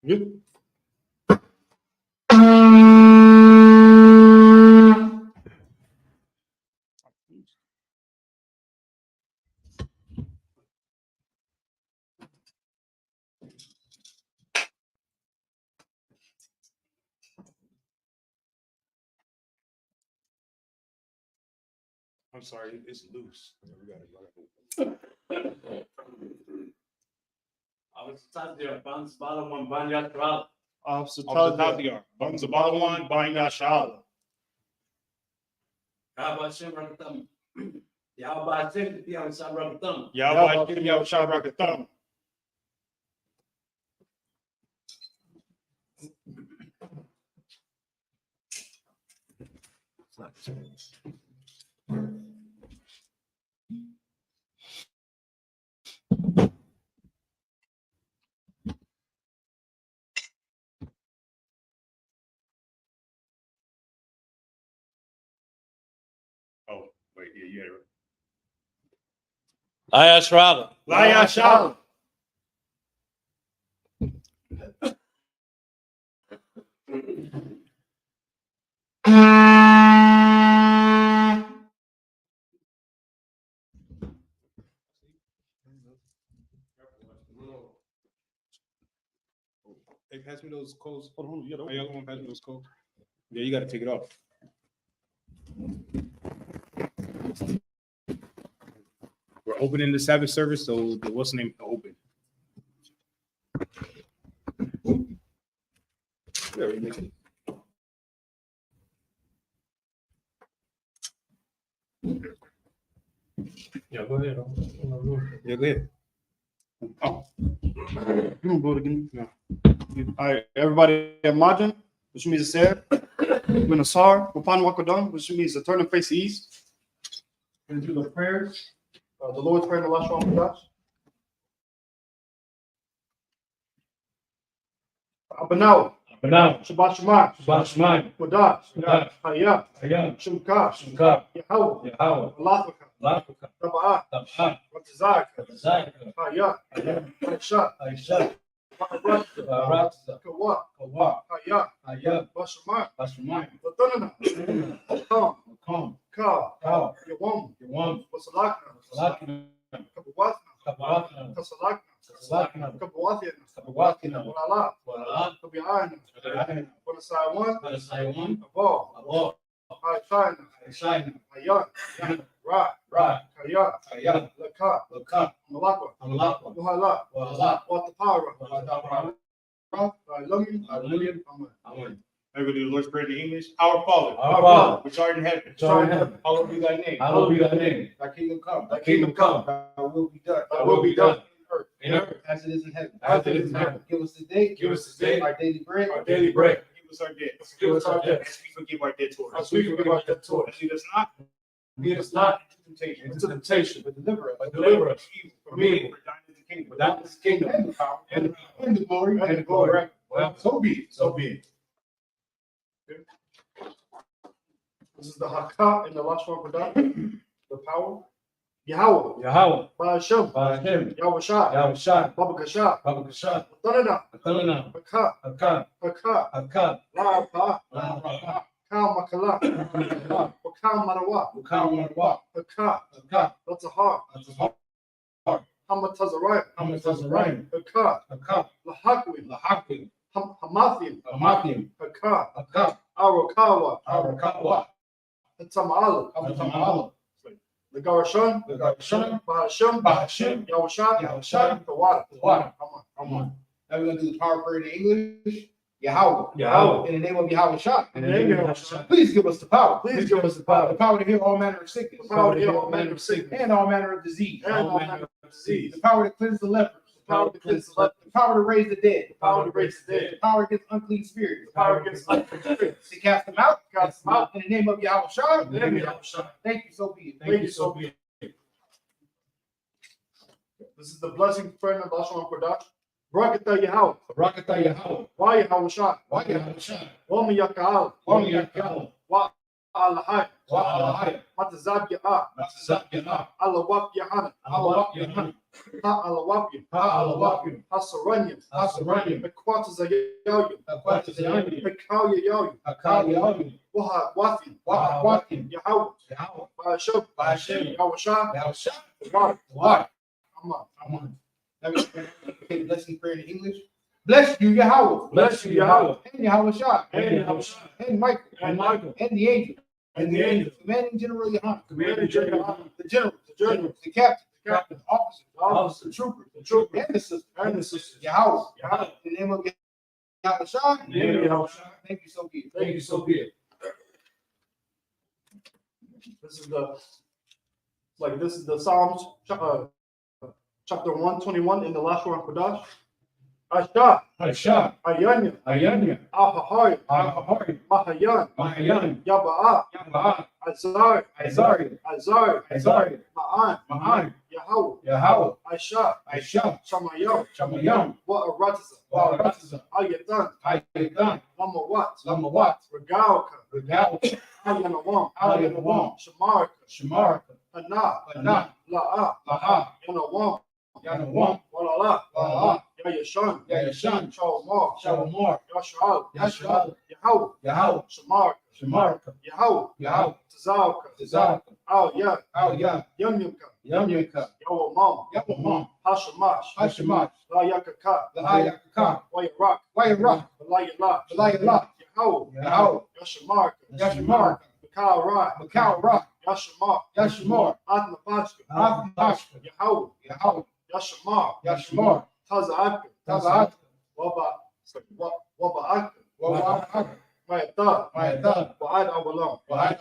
Good. I'm sorry, it's loose. We got it. Banzabalwan Banya Shala. Yahweh Shabakatam. Oh, wait, yeah, you had it. Laya Shrava. Laya Shala. Hey, pass me those coats. Hold on, y'all gonna pass me those coats? Yeah, you gotta take it off. We're opening the Sabbath service, so what's the name? Open. There we go. Yeah, go ahead. Yeah, go ahead. Oh, you don't blow it again. No. All right, everybody imagine, which means said, when a sar, upon Wakadam, which means to turn and face east. And do the prayers. The Lord's Prayer in the last one with us. Abanau. Shabbat Shema. Wadah. Hayah. Shumka. Yahweh. Alafaka. Taba'ah. Ratazak. Hayah. Aisha. Kawa. Hayah. Bashama. Batanana. Kam. Ka. Yawam. Wasalakna. Kabuwathna. Kasalakna. Kabuwathina. Walala. Kabi'ana. Wanasaiwan. Abal. Haishina. Hayan. Ra. Kaya. Laka. Malakwa. Muhala. Watapara. Amen. Everybody, the Lord's Prayer in English. Our Father, which art in heaven, hallowed be thy name. Thy kingdom come. Thy will be done. In earth, as it is in heaven. Give us this day our daily bread. Give us our debt. As we forgive our debtors. Lead us not into temptation. But deliver us from evil. For thine is the kingdom, and the power, and the glory. Well, so be it. This is the Hakah in the last one for that. The power. Yahweh. Ba'ashem. Yahweh Shah. Baba Kasha. Tanana. Hakah. La. Kam Makala. Wakam Marawa. Hakah. That's a heart. Hamatazarayim. Hakah. Lahakwi. Hamathim. Hakah. Arakawa. Tama'ala. The Garashon. Bahashim. Yahusha. The water. Come on. Now we're going to do the power prayer in English. Yahweh. In the name of Yahweh Shah. Please give us the power. The power to heal all manner of sickness. And all manner of disease. The power to cleanse the lepers. The power to raise the dead. The power against unclean spirits. To cast them out. In the name of Yahweh Shah. Thank you, so be it. This is the blessing prayer of Lashon Kodash. Barakatah Yahweh. Wa Yahweh Shah. Wa Yaka'al. Alahai. Alahai. Matazabya. Matazabya. Alawap Yahana. Alawap Yahana. Ha Alawapya. Alawapya. Hasaranya. Hasaranya. Aquatazayayu. Aquatazayayu. Akalia. Akalia. Waha Wafi. Wafi. Yahweh. Yahweh. Bashub. Bashim. Yawasha. Yahusha. Water. Water. Come on. Come on. Let me say the blessing prayer in English. Bless you, Yahweh. Bless you, Yahweh. And Yahushua. And Yahushua. And Michael. And Michael. And the angel. And the angel. Commanding General Yohanan. Commanding General. The general. The captain. The captain. Officer. The trooper. The trooper. And the sister. And the sisters. Yahweh. Yahweh. In the name of Yahushua. In the name of Yahushua. Thank you so be it. Thank you, so be it. This is the Psalms chapter 121 in the last one Kodash. Asha. Asha. Ayanya. Ayanya. Ahahai. Ahahai. Mahayan. Mahayan. Yaba'a. Yaba'a. Azar. Azari. Azar. Azari. Ma'an. Ma'an. Yahweh. Yahweh. Aisha. Aisha. Shamayam. Shamayam. Wa'aratiza. Wa'aratiza. Ayatan. Ayatan. Lamawat. Lamawat. Regalka. Regal. Ayanawam. Ayanawam. Shamarka. Shamarka. Hana. Hana. La'a. La'a. Yanawam. Yanawam. Walala. Walala. Yayashan. Yayashan. Shalomar. Shalomar. Yashal. Yashal. Yahweh. Yahweh. Shamarka. Shamarka. Yahweh. Yahweh. Tazalka. Tazalka. Al Yah. Al-Yah. Yamyamka. Yamyamka. Yawamam. Yawamam. Hashamash. Hashamash. La Yakaka. Lahayakaka. Wayarak. Wayarak. Layala. Layala. Yahweh. Yahweh. Yashamarka. Yashamarka. Mikal Rai. Mikal Ra. Yashamar. Yashamar. Atmapachka. Atmapachka. Yahweh. Yahweh. Yashamar. Yashamar. Taza'aka. Taza'aka. Waba'aka. Waba'aka. Mayata. Mayata. Wa'ad Awalam. Wa'ad.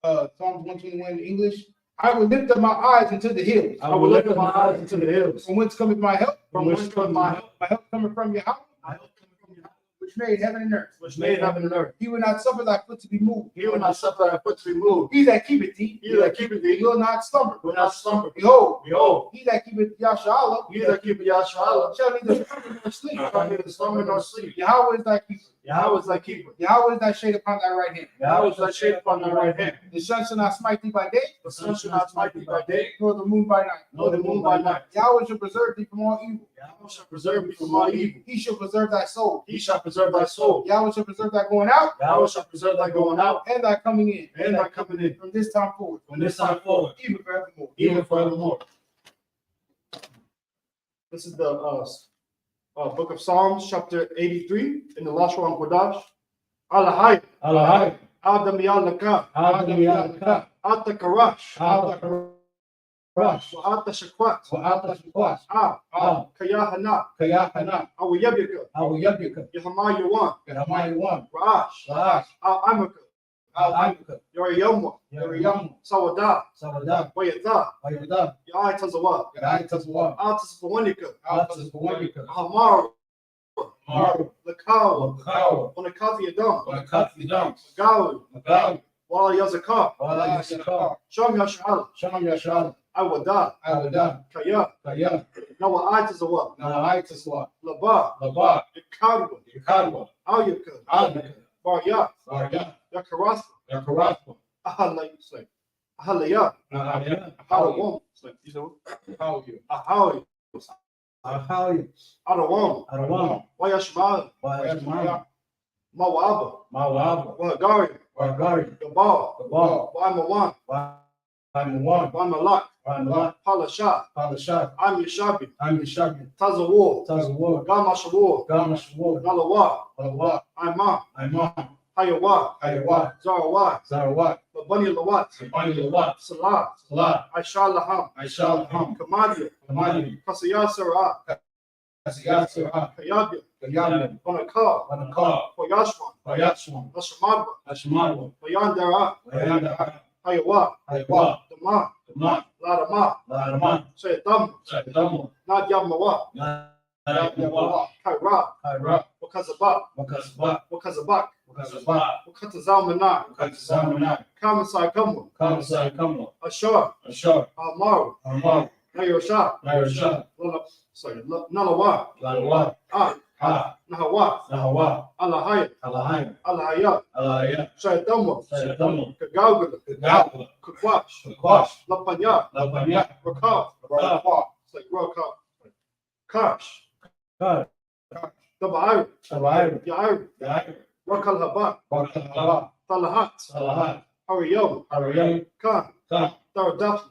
Psalms 121 in English. I will lift up my eyes into the hills. I will lift up my eyes into the hills. From whence cometh my help? From whence cometh my help? My help coming from Yahweh, My help coming from Yahweh, which made heaven and earth. which made heaven and earth. He will not suffer thy foot to be moved. He will not suffer thy foot to be moved. He that keepeth thee, He that keepeth thee will not slumber. will not slumber. Behold, Behold, he that keepeth Yashala he that keepeth Yahshua shall neither slumber nor sleep. shall neither slumber nor sleep. Yahweh is thy keeper. Yahweh is thy keeper. Yahweh is thy shade upon thy right hand. Yahweh is thy shade upon thy right hand. The sun shall not smite thee by day, The sun shall not smite thee by day, nor the moon by night. nor the moon by night. Yahweh shall preserve thee from all evil. Yahweh shall preserve thee from all evil. He shall preserve thy soul. He shall preserve thy soul. Yahweh shall preserve thy going out Yahweh shall preserve thy going out and thy coming in. and thy coming in From this time forward, From this time forward, even forevermore. even forevermore. This is the book of Psalms, chapter 83, in the last one, Kodash. Alahai, Alahai. Adam Yalaka, Adam Yalaka. Ata Karash, Rush. Ata Shakwat, Wa'ata Shukwas. Kayahana, Kayahana. Awiyabika, Awiyabika. Yahama Yawan, Yahamayawan. Raash, Lahash. Amaka, Al-Amika. Yoriyamwa, Yariyam. Sawada, Sawadah. Wayatha, Wayudah. Yai Tazawa, Gadai Tazwa. Altas Bawanika, Altas Bawanika. Hamaru, Maru. Lakawa, Wakawa. Onakathi Adam, Wanakathi Dams. Gawi, Magawi. Wala Yazaka, Wala Yisakar. Sham Yashal, Sham Yashal. Awada, Awada. Kaya, Kaya. Nawa Tazawa, Nawai Tazwa. Laba, Laba. Ikadwa, Yakadwa. Ayaka, Alika. Barya, Barya. Yakarasa, Yakaraswa. Ahalaya, Nahaya. Ahawam, How are you? Ahawi, Ahali. Adawam, Arawam. Wayashmal, Wayashmaya. Mawaba, Mawaba. Wagari, Wagari. Gabal, Gabal. Wamawan, Wamawan. Wamalak, Wamalat. Palasha, Palashat. I'm Yashabi, Amishabi. Tazawar, Tazawar. Gamashawar, Gamashwar. Nalawa, Alawa. Imam, Imam. Hayawa, Ayawa. Zarawat, Zarawat. Labani Lawat, Sabani Lawat. Salah, Salah. Aisha Laham, Aisha Ham. Kamadia, Kamani. Kasaya Sarah, Asiyasira. Kayabia, Kayami. Bonakar, Wanakar. Koyashwan, Wayatsuan. Nashamadba, Ashmarwa. Bayandara, Wayanda. Hayawa, Aywa. Dama, Kaman. Ladama, Laraman. Sayadam, Sayadamu. Nadyamawa, Narayawa. Kaira, Kaira. Wakazabak, Wakazba. Wakazabak, Wakazba. Wakatazamana, Wakazamana. Kamasai Kamu, Kamasai Kamla. Ashar, Ashar. Amaru, Amar. Nayosha, Nairasha. Nalawa, Larawa. Ha. Nahawa, Nahawa. Alahaya, Alahaya. Alahaya, Alahaya. Shaitama, Shaitama. Kagagula, Kagagula. Kakwash, Kakwash. Lapanya, Lapanya. Rakah, Rakah. it's like Rakah, Kash, God. Tabair, Tabair. Yair, Yair. Rakal Haba, Wakala. Talahat, Salahat. Hariyam, Hariyam. Khan, Ka. Taradaf,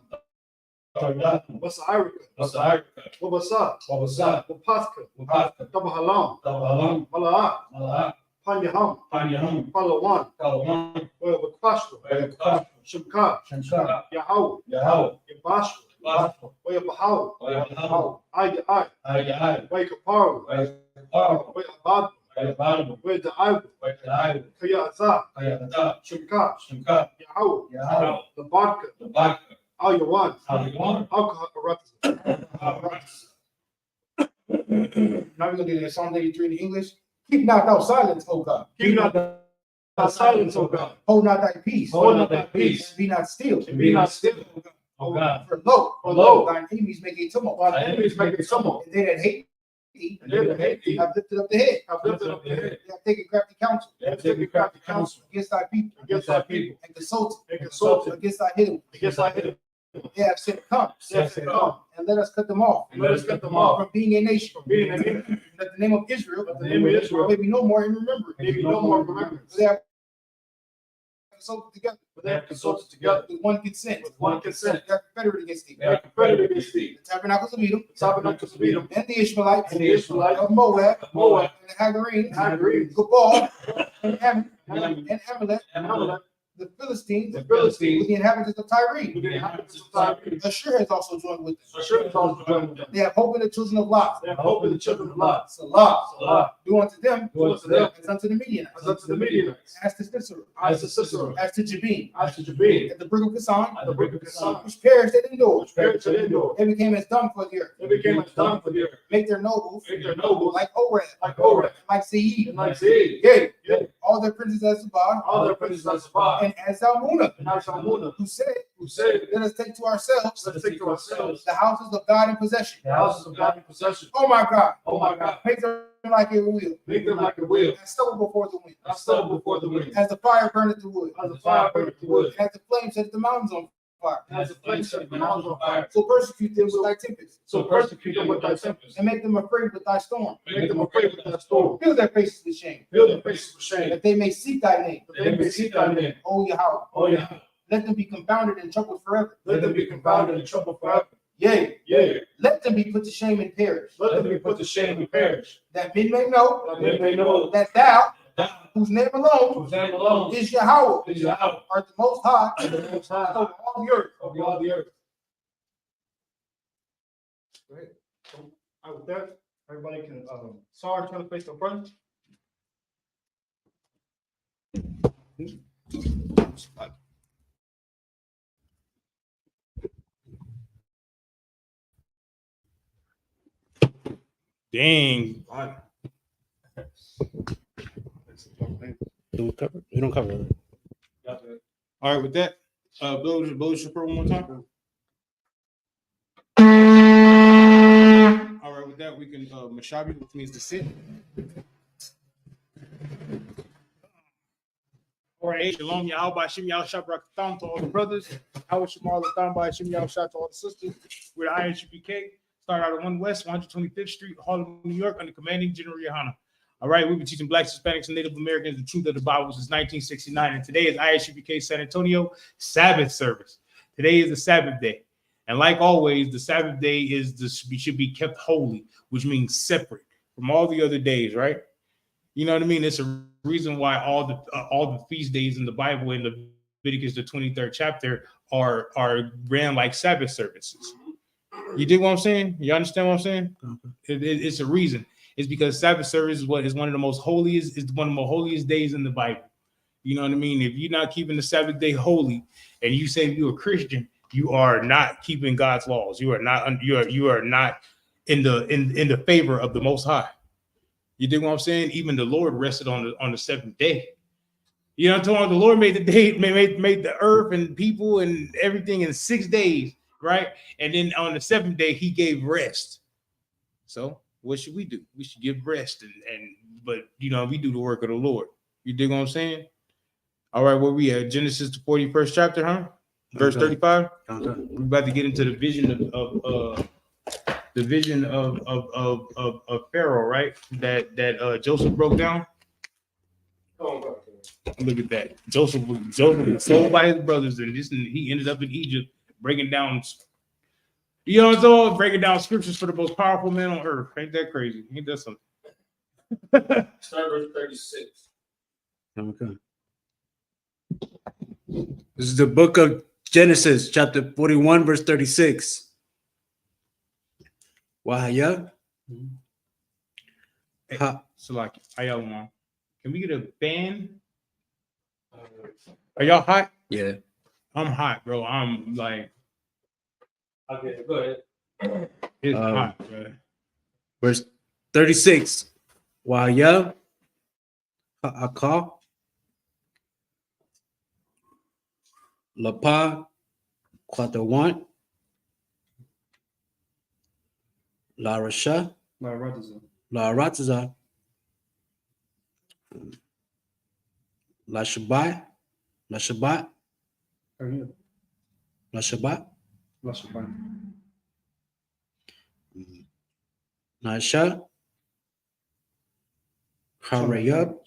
Tardat. Basairika, Basair. Wabasa, Wabasa. Wapaska, Wapatka. Tabahalam, Tabahalam. Malaat, Malahat. Panyaham, Panyaham. Palawan, Kalawan. Wakashwa, Wayakash. Shimka, Shankar. Yahau, Yahau. Yabashwa, Bashwa. Wayabahau, Wayahau. Ay, Ayahai. Waykaparu, Wayakar. Wayabad, Wayabadu. Waydaib, Wayakadai. Kayazah, Kayakata. Shimka, Shankar. Yahau, Yahau. the vodka, The Baka. Ayawan, Aliwan. Alcohol. Now we're gonna do that Psalm 83 in English. Keep not thou silence, O God. Keep not thy silence, O God. Hold not thy peace. Hold not thy peace. And be not still. And be not still, O God. For lo, lo, thine enemies make a tumult. Thy enemies make a tumult, And they that hate thee and they that hate thee have lifted up the head. have lifted up their head. They have taken crafty counsel They have taken crafty counsel against thy people. against thy people, And consulted and consulted against thy hidden. against thy enemy. They have said, come, They have said, come, and let us cut them off. and let us cut them off From being a nation. from being an enemy. That the name of Israel, That the name of Israel may be no more in remembrance. Maybe no more remembrance. For they have consulted together But they have consulted together with one consent. with one consent. They are confederate against thee. They are confederate against thee. The tabernacles of Edom, The tabernacles of Edom, and the Ishmaelites, and the Ishmaelites, of Moab, Moab, and the Hagarenes, and Hagarenes, Gabal, and Ammon, Ammon, and Amalek, and Amalek, the Philistines, the with Philistines, the inhabitants of Tyre. who the inhabitants of Tyre. Ashur has also joined with them. Ashur is also joined with them. They have hope in the children of Lot. They have hope in the children of Lot. Salah. Salah. Do unto them Do unto them as unto the Midianites, as unto the Midianites, as to Sisera, as to Sisera, as to Jabin, as to Jabin, at the brook of Kison, at the brook of Kison, which perished at Endor. which perished at Endor. They became as dung for the earth. They became as dung for the earth. Make their nobles Make their nobles like Oreb, like Oreb, like Seir. and like Seir. Yea, Yea, all their princes as Sabah, all their princes as Sabah, and as Zalmunna, and as Salmuna, who said, who said, let us take to ourselves let us take to ourselves the houses of God in possession. the houses of God in possession. Oh my God, Oh my God, make them like a wheel, make them like a wheel, and stubble before the wind, not stubble before the wind, as the fire burneth the wood, as the fire burneth the wood, as the flame sets the mountains on fire. and as the flame set the mountains on fire. So persecute them with thy tempest, So persecute them with thy tempest, and make them afraid with thy storm. make them afraid with thy storm. Fill their faces with shame, Fill their faces with shame, that they may seek thy name. that they may seek thy name. O Yahweh, Oh yeah, let them be confounded and troubled forever. let them be confounded and troubled forever. Yea, Yea, let them be put to shame and perish, let them be put to shame and perish, that men may know that they may know that thou, that whose name alone whose name alone is Yahweh, is Yahweh, art the most high and the most high over all the earth. of all the earth. Great. So, all right, with that, everybody can, sorry, turn the face to the front. Dang. We don't cover it. All right, with that, blow the shofar one more time. All right, with that, we can mashabi, which means to sit. All right, shalom, Yahweh, Shem Yahshua, Barakatam to all the brothers. Yahweh Shamar, Latam, by Shem Yahshua to all the sisters. We're the ISUPK. Start out at 1 West, 125th Street, Harlem, New York, under commanding General Yohana. All right, we've been teaching Blacks, Hispanics, and Native Americans the truth of the Bible since 1969. And today is ISUPK San Antonio Sabbath service. Today is the Sabbath day. And like always, the Sabbath day should be kept holy, which means separate from all the other days, right? You know what I mean? It's a reason why all the feast days in the Bible in Leviticus, the 23rd chapter, are ran like Sabbath services. You dig what I'm saying? You understand what I'm saying? It's a reason. It's because Sabbath service is one of the most holiest, is one of the holiest days in the Bible. You know what I mean? If you're not keeping the Sabbath day holy, and you say you're a Christian, you are not keeping God's laws. You are not in the favor of the Most High. You dig what I'm saying? Even the Lord rested on the seventh day. You know what I'm talking about? The Lord made the day, made the earth and people and everything in 6 days, right? And then on the seventh day, he gave rest. So what should we do? We should give rest but we do the work of the Lord. You dig what I'm saying? All right, where we at? Genesis the 41st chapter, huh? Verse 35. We're about to get into the vision of Pharaoh, right? That Joseph broke down. Look at that. Joseph was sold by his brothers, and he ended up in Egypt breaking down. You know what I'm saying? Breaking down scriptures for the most powerful man on earth. Ain't that crazy? Ain't that something? Start verse 36. Okay. This is the book of Genesis, chapter 41, verse 36. Wahaya. Ha. Salaki, Ayalwan. Can we get a fan? Are y'all hot? Yeah. I'm hot, bro. I'm like, Okay, go ahead. it's hot, bro. Verse 36. Wahaya. Ha'aka. Lapa. Quatawan. La Rasha. La Rataza. La Shabai. La Shabbat. La Shabbat. Nasha. Harayab.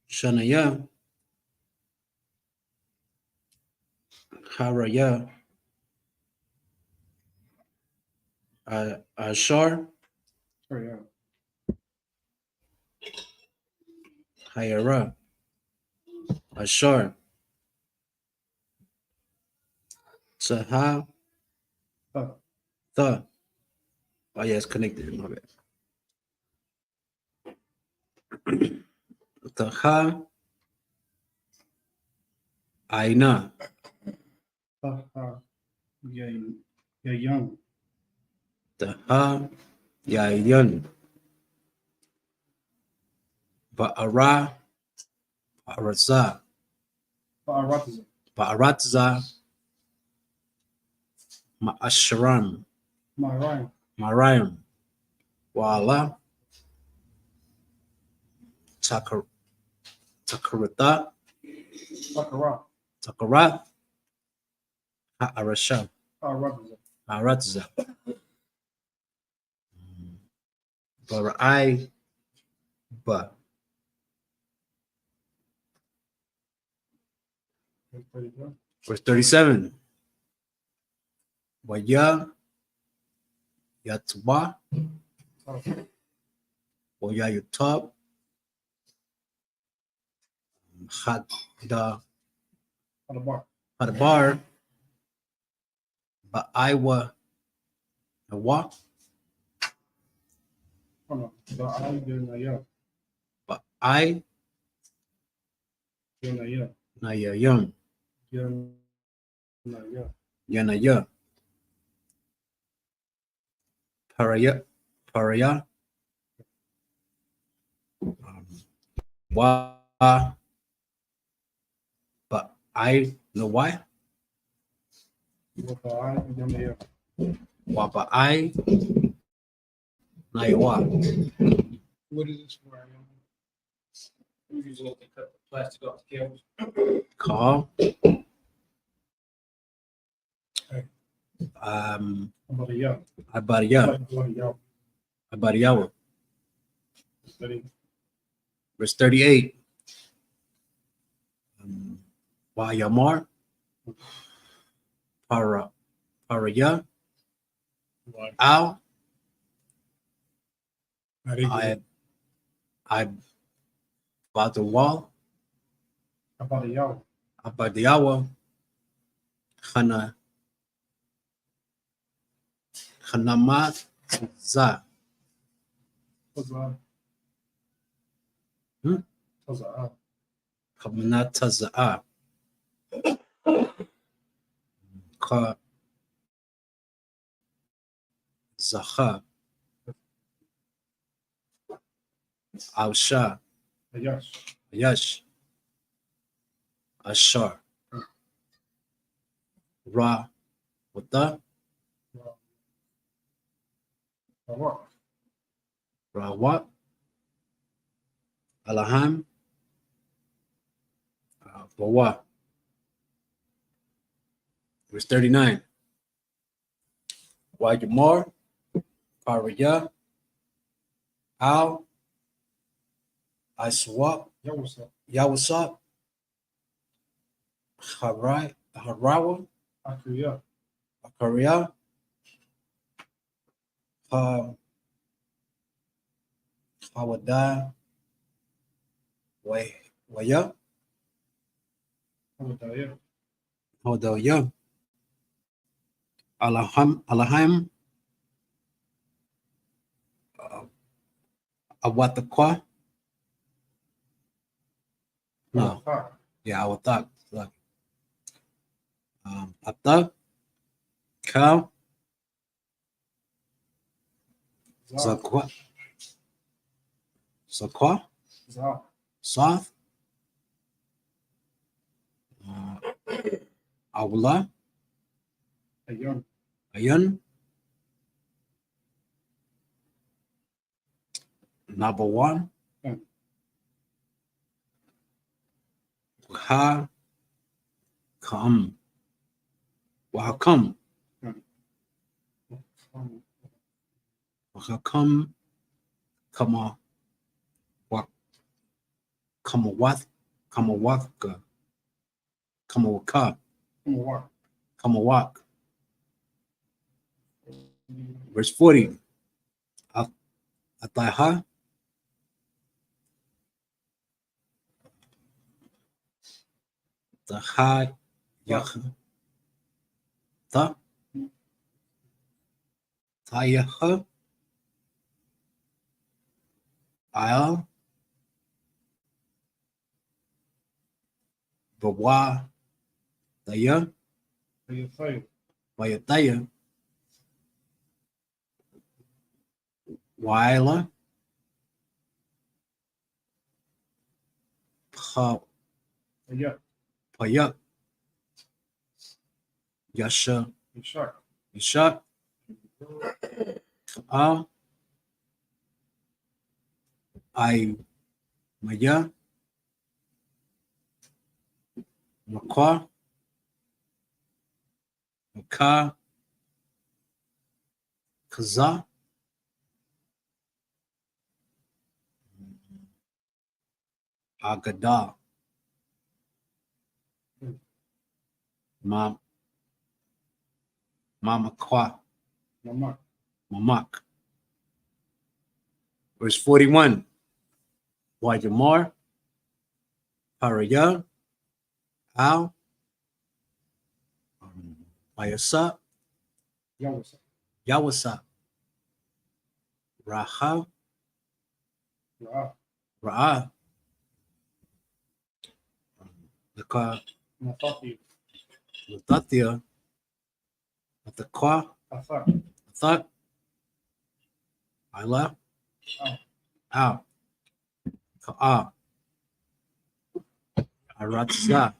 Shanaya. Haraya. Ashar. Hayara. Ashar. Saha. Tha. Oh, yeah, it's connected. My bad. Taha. Aina. Taha. Yayan. Ba'ara. Ba'arasa. Ba'aratza. Ma'asharam. Mariam. Wala. Takarata. Takarat. Ha'arasha. Aratza. Bara'ai. Ba. Verse 37. Waya. Yatwa. Waya Yutab. Hadda. Hadbar. Ba'aiwa. Awa. Ba'ai. Nayayan. Yanaya. Paraya. Wa. But I know why. Wa but I Naiwa. What is this for? We usually have to cut the plastic off the cables. Call. Abadiyawa. Verse 38. Wayamar. Paraya. Al. I bought the wall. Abadiyawa. Hanamat za. Kamanata za'a. Ka Zaha. Alsha. Yash. Ashar. Ra. Wata. Rawat, Alaham, Bawa. Verse 39. Wajamar, Paraya, Al, Isupk, Yawasap, Harawa, Akaria, Hawada, Waya, Hodaya, Alaham, Awatakwa. No, yeah, Awatak. Atak, Kal, Zakwa, Soth, Awla, Ayan, Nabawan, Ha, Kam, Wahakam, Wahakam, Kama, Kamawath, Kamawaka, Kamawaka, Kamawak. Verse 40. Ataha, Taha, Yach, Ta, Tayaha, Al, Bawa, Taya, Wayataya, Waila, Payak, Yasha, Ishak, Al, I, Maya, Makwa, Maka, Kaza, Agada, Mamakwa, Mamak. Verse 41. Wajamar, Paraya, Al, Ayasa, Yawasa, Raha, Ra'a, Laka, Latathia, Atakwa, Athak, Ila, Al, Ka'a, Aratza,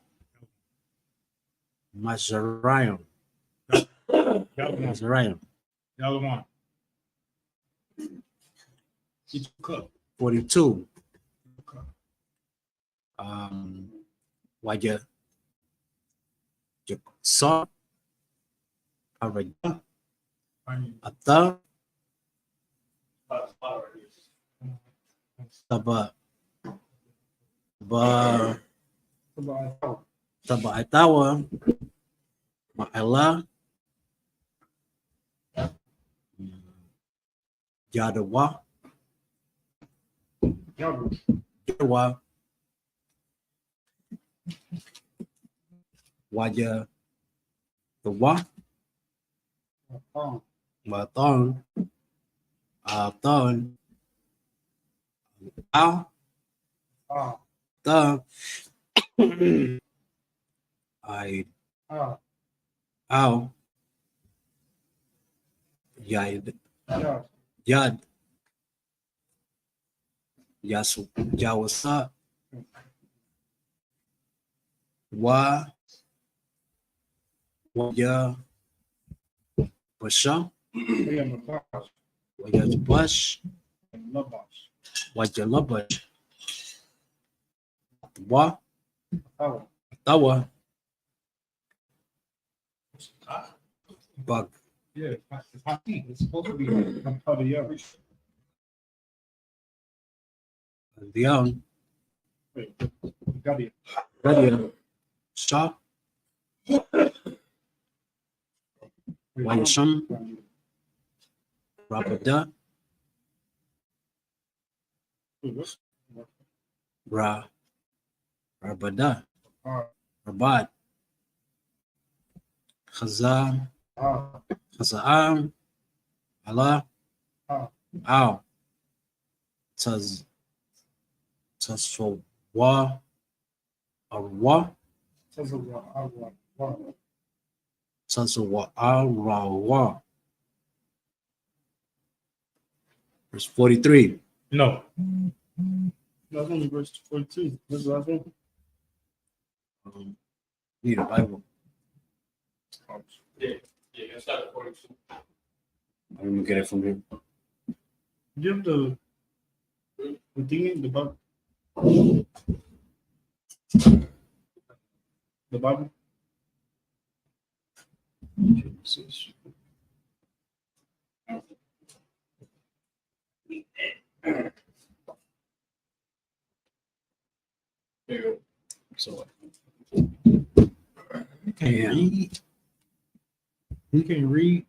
Mazariam, Mazariam. Y'all want. 42. Waja, Sa, Paraya, Ata, Taba, Taba Itawa, Ma'ala, Yadawa, Yadawa, Waja, the Wa, Maton, Ton, Al, Ta, I, Al, Yad, Yad, Yasu, Jawasa, Wa, Waya, Basha, Waya Bash, Labash. Wajalabash. Wa. Oh, Tawa. Bug. yeah, it's Haki. It's supposed to be Haki. Dion. Wait, got it. Radia. Shah. Wansham. Rabada. Ra. Rabada. Rabad. Khazam. Khazam. Allah. Ow. Taz. Tazwa. Arwa. Tazwa. Arawa. Verse 43. No. That's only verse 42. What's the last one? Need a Bible. Yeah, it's not according to. I'm gonna get it from here. Give the thing in the Bible. The Bible. So You can't read. You can read.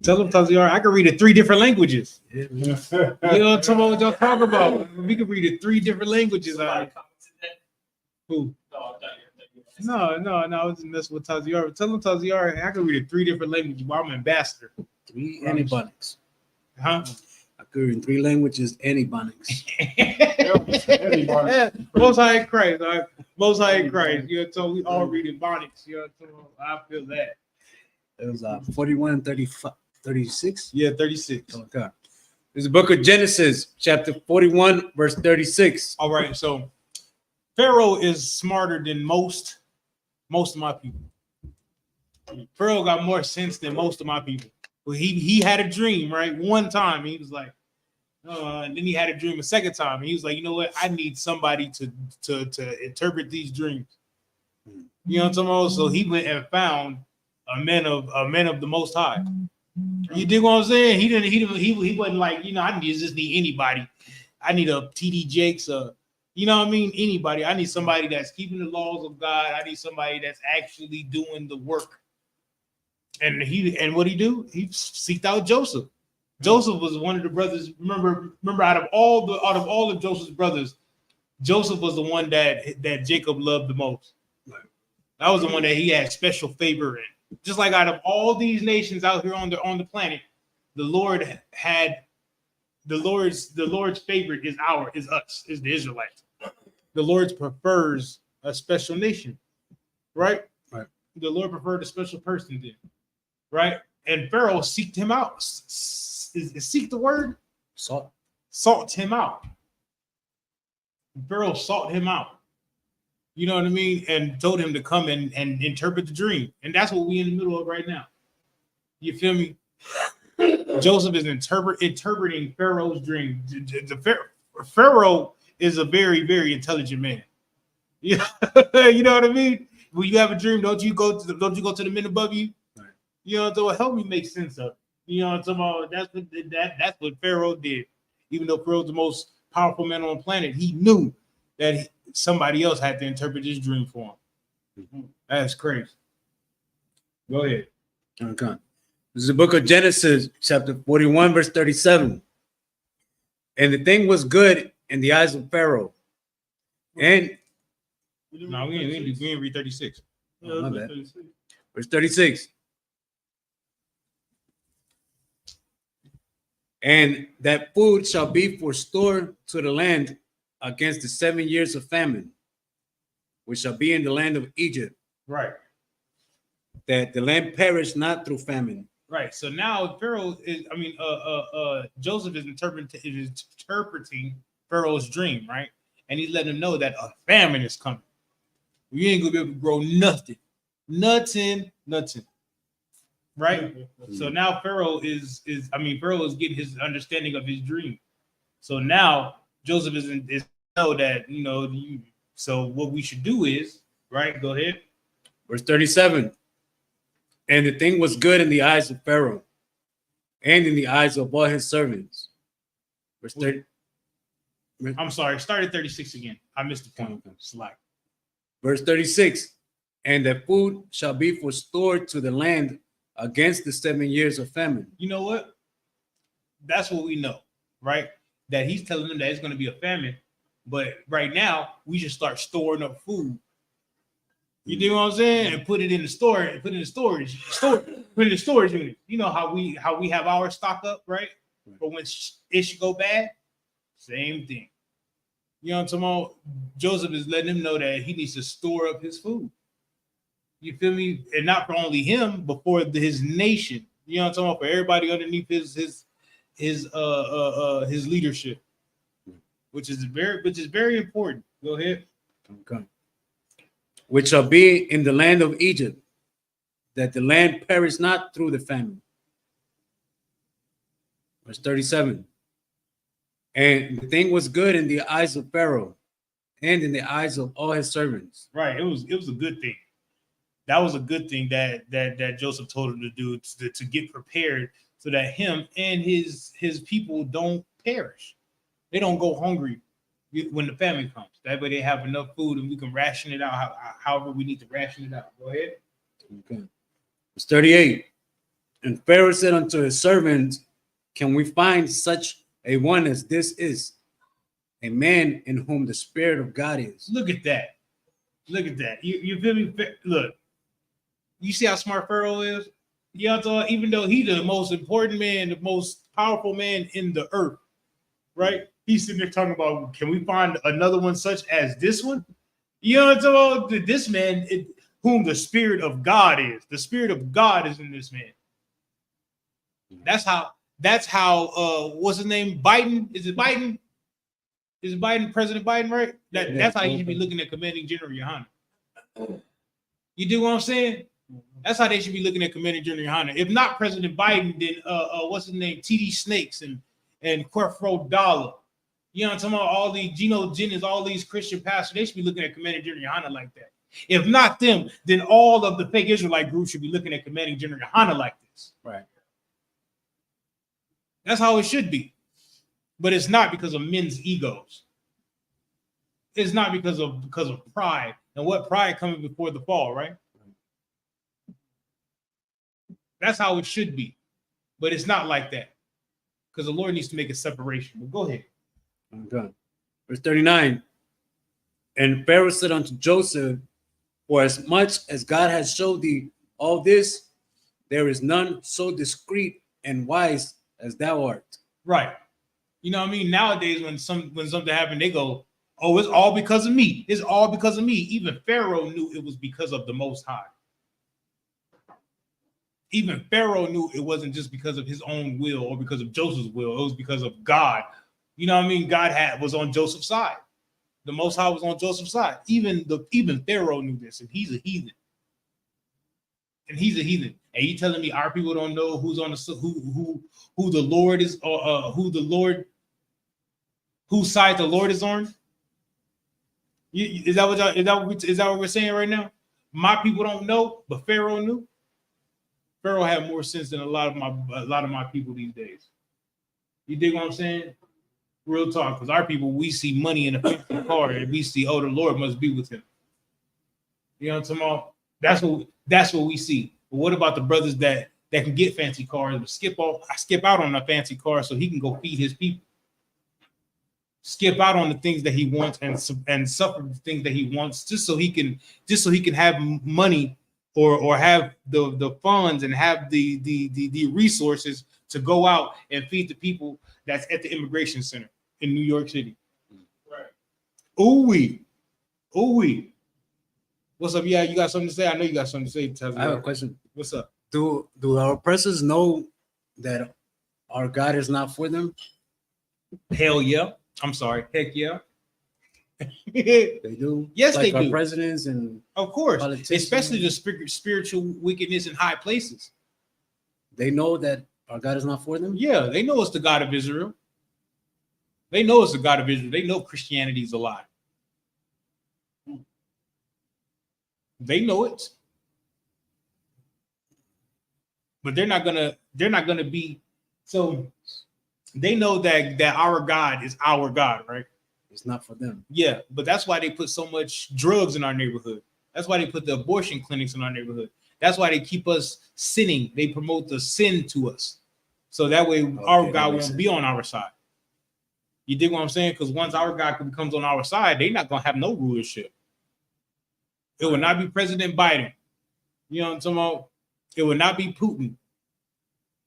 Tell them, Taziar, I can read it 3 different languages. You know what y'all talk about. We can read it 3 different languages. Who? No, I was just messing with Taziar. Tell them, Taziar, I can read it 3 different languages while I'm ambassador. 3 Ebonics. Huh? I could read in 3 languages, Ebonics. Most High in Christ, all right? Most High in Christ. You know, so we all read Ebonics. You know, so I feel that. It was 41 and 35, 36. Yeah, 36. Okay. There's the book of Genesis, chapter 41, verse 36. All right, so Pharaoh is smarter than most of my people. Pharaoh got more sense than most of my people. Well, he had a dream, right? One time, he was like, and then he had a dream a second time. And he was like, you know what? I need somebody to interpret these dreams. You know what I'm talking about? So he went and found a man of the Most High. You dig what I'm saying? He wasn't like, you know, I just need anybody. I need a TD Jakes, you know what I mean? Anybody. I need somebody that's keeping the laws of God. I need somebody that's actually doing the work. And what he do? He seeked out Joseph. Joseph was one of the brothers. Remember, out of all of Joseph's brothers, Joseph was the one that Jacob loved the most. That was the one that he had special favor in. Just like out of all these nations out here on the planet, the Lord's favorite is us, is the Israelites. The Lord prefers a special nation, right? Right. The Lord preferred a special person then, right? And Pharaoh seeked him out. Seek the word? Sought him out. Pharaoh sought him out. You know what I mean? And told him to come and interpret the dream. And that's what we're in the middle of right now. You feel me? Joseph is interpreting Pharaoh's dream. Pharaoh is a very, very intelligent man. You know what I mean? When you have a dream, don't you go to the men above you? Right. You know, so help me make sense of it. You know what I'm talking about? That's what Pharaoh did. Even though Pharaoh's the most powerful man on the planet, he knew that somebody else had to interpret his dream for him. Mm-hmm. That's crazy. Go ahead. Okay. This is the book of Genesis, chapter 41, verse 37. And the thing was good in the eyes of Pharaoh. And no, we didn't read 36. Oh, my bad. Verse 36. And that food shall be for store to the land against the 7 years of famine, which shall be in the land of Egypt. Right. That the land perish not through famine. Right. So now Joseph is interpreting Pharaoh's dream, right? And he's letting him know that a famine is coming. You ain't gonna be able to grow nothing. right? So now Pharaoh is Pharaoh is getting his understanding of his dream. So now Joseph is know that so what we should do is right. Go ahead. Verse 37. And the thing was good in the eyes of Pharaoh and in the eyes of all his servants. Verse 30. I'm sorry. Start at 36 again. I missed the point. Slack. Verse 36. And the food shall be for stored to the land against the 7 years of famine. You know what? That's what we know, right? That he's telling them that it's going to be a famine, but right now we should start storing up food. You know what I'm saying? And put it in the store, put it in the storage unit. You know how we have our stock up, right? But when it should go bad, same thing. You know what I'm talking about? Joseph is letting him know that he needs to store up his food. You feel me? And not for only him, but for his nation. You know what I'm talking about? For everybody underneath his leadership, which is very important. Go ahead. Okay. Which shall be in the land of Egypt, that the land perish not through the famine. Verse 37. And the thing was good in the eyes of Pharaoh and in the eyes of all his servants. Right. It was a good thing. That was a good thing that Joseph told him to do to get prepared so that him and his people don't perish. They don't go hungry when the famine comes. That way they have enough food and we can ration it out however we need to ration it out. Go ahead. Okay. Verse 38. And Pharaoh said unto his servants, can we find such a one as this is, a man in whom the Spirit of God is? Look at that. Look at that. You feel me? Look. You see how smart Pharaoh is? You know, even though he's the most important man, the most powerful man in the earth, right? He's sitting there talking about, can we find another one such as this one? You know what I'm talking about? This man, whom the Spirit of God is. The Spirit of God is in this man. That's how what's his name? Biden? Is it Biden? Is it Biden, President Biden, right? That's how you should be looking at Commanding General Yohana. You do what I'm saying? That's how they should be looking at Commanding General Yohana. If not President Biden, then what's his name? TD Snakes and Creflo Dollar. You know what I'm talking about? All these Geno Jennings, all these Christian pastors, they should be looking at Commanding General Yohana like that. If not them, then all of the fake Israelite groups should be looking at Commanding General Yohana like this. Right. That's how it should be. But it's not because of men's egos. It's not because of pride. And what pride coming before the fall, right? That's how it should be. But it's not like that. Because the Lord needs to make a separation. But go ahead. Okay. Verse 39. And Pharaoh said unto Joseph, for as much as God has showed thee all this, there is none so discreet and wise as thou art. Right. You know what I mean? Nowadays, when something happened, they go, oh, it's all because of me. It's all because of me. Even Pharaoh knew it was because of the Most High. Even Pharaoh knew it wasn't just because of his own will or because of Joseph's will. It was because of God. You know what I mean? God was on Joseph's side. The Most High was on Joseph's side. Even Pharaoh knew this, and he's a heathen. And he's a heathen. And you telling me our people don't know who's on the who the Lord is, or whose side the Lord is on? Is that what we're saying right now? My people don't know, but Pharaoh knew. Pharaoh had more sense than a lot of my people these days. You dig what I'm saying? Real talk, because our people, we see money in a fancy car, and we see, oh, the Lord must be with him. You know what I'm talking about? That's what we see. But what about the brothers that can get fancy cars, but skip out on a fancy car so he can go feed his people? Skip out on the things that he wants and suffer the things that he wants just so he can have money or have the funds and have the resources to go out and feed the people that's at the immigration center in New York City. Right. Ooh-wee. What's up? Yeah, you got something to say? I know you got something to say. I have a question. What's up? Do our oppressors know that our God is not for them? Hell yeah. I'm sorry. Heck yeah. They do. Yes, like they our do. Presidents and of course, politicians. especially the spiritual wickedness in high places. They know that our God is not for them. Yeah, they know it's the God of Israel. They know it's the God of Israel. They know Christianity is a lie. They know it. But they're not gonna be so they know that our God is our God, right? It's not for them. Yeah, but that's why they put so much drugs in our neighborhood. That's why they put the abortion clinics in our neighborhood. That's why they keep us sinning. They promote the sin to us. So that way our God won't be on our side. You dig what I'm saying? Because once our God becomes on our side, they're not gonna have no rulership. It will not be President Biden. You know what I'm talking about? It will not be Putin.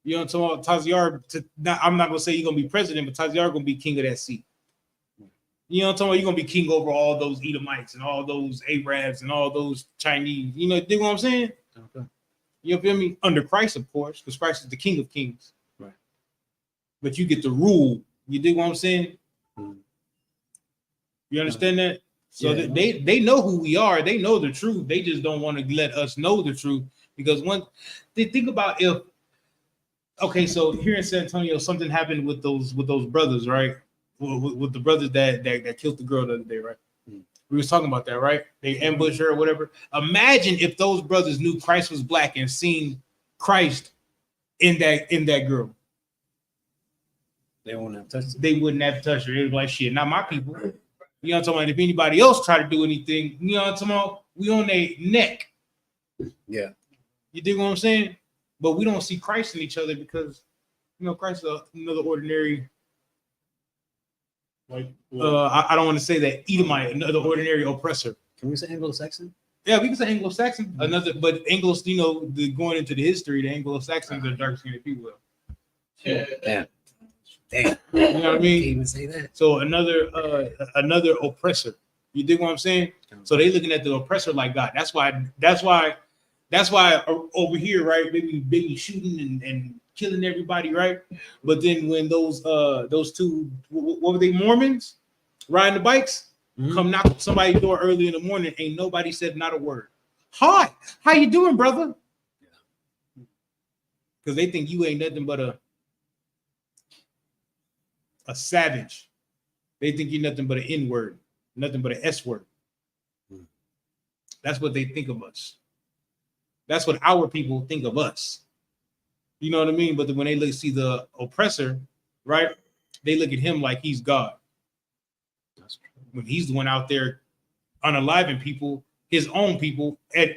You know what I'm talking about? Taziar, I'm not gonna say you're gonna be president, but Taziar gonna be king of that seat. You know what I'm talking about? You're gonna be king over all those Edomites and all those Arabs and all those Chinese. You know, dig what I'm saying? Okay. You feel me? Under Christ, of course, because Christ is the King of Kings. Right. But you get to rule. You dig what I'm saying? Mm. You understand that? So Yeah. they know who we are. They know the truth. They just don't want to let us know the truth because when they think about if okay, so here in San Antonio, something happened with those brothers, right? With the brothers that killed the girl the other day, right? Mm. We was talking about that, right? They ambushed her or whatever. Imagine if those brothers knew Christ was black and seen Christ in that girl. They won't have touched it. They wouldn't have touched her. They was like, shit, not my people. You know what I'm talking about? If anybody else try to do anything, you know what I'm talking about? We on their neck. Yeah. You dig what I'm saying? But we don't see Christ in each other because, you know, Christ is another ordinary. Like, I don't want to say that Edomite, another ordinary oppressor. Can we say Anglo-Saxon? Yeah, we can say Anglo-Saxon. Another, but Anglos, you know, going into the history, the Anglo-Saxons are dark-skinned people. Yeah. Damn. You know what I Can't mean? even say that. So another oppressor. You dig what I'm saying? So they looking at the oppressor like God. That's why over here, right? Maybe shooting and killing everybody, right? But then when those two, what were they, Mormons, riding the bikes, come knock somebody's door early in the morning, ain't nobody said not a word. Hi, how you doing, brother? Because they think you ain't nothing but a savage. They think you're nothing but an N-word, nothing but an S-word. That's what they think of us. That's what our people think of us. You know what I mean? But when they see the oppressor, right, they look at him like he's God. When he's the one out there unaliving people, his own people at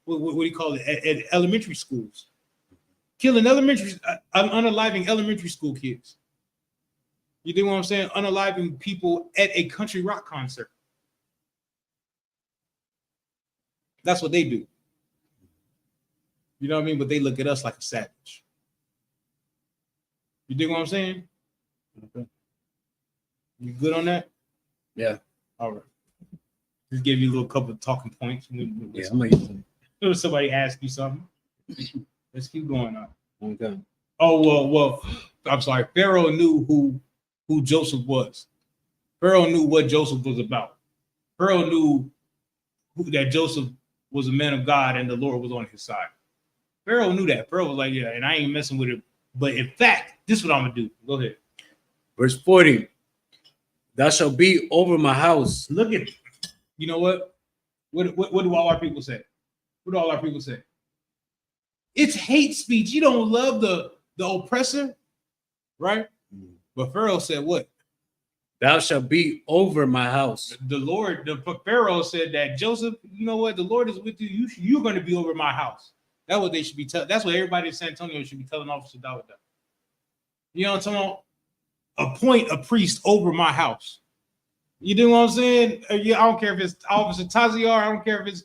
what do you call it? At elementary schools, killing unaliving elementary school kids. You know what I'm saying? Unaliving people at a country rock concert. That's what they do. You know what I mean? But they look at us like a savage. You dig what I'm saying? Okay. You good on that? Yeah. All right. Just give you a little couple of talking points. Yeah, I'm like, if somebody asks you something, let's keep going on. okay. Oh well. I'm sorry. Pharaoh knew who Joseph was. Pharaoh knew what Joseph was about. Pharaoh knew that Joseph was a man of God and the Lord was on his side. Pharaoh knew that. Pharaoh was like, yeah, and I ain't messing with it. But in fact, this is what I'm gonna do. Go ahead. Verse 40. Thou shalt be over my house. Look at, you know what? What do all our people say? What do all our people say? It's hate speech. You don't love the oppressor, right? But Pharaoh said what? Thou shalt be over my house. The Pharaoh said that Joseph, you know what? The Lord is with you. You're going to be over my house. That's what they should be telling. That's what everybody in San Antonio should be telling Officer Dawud. You know what I'm talking about? Appoint a priest over my house. You know what I'm saying? Yeah, I don't care if it's Officer Taziar. I don't care if it's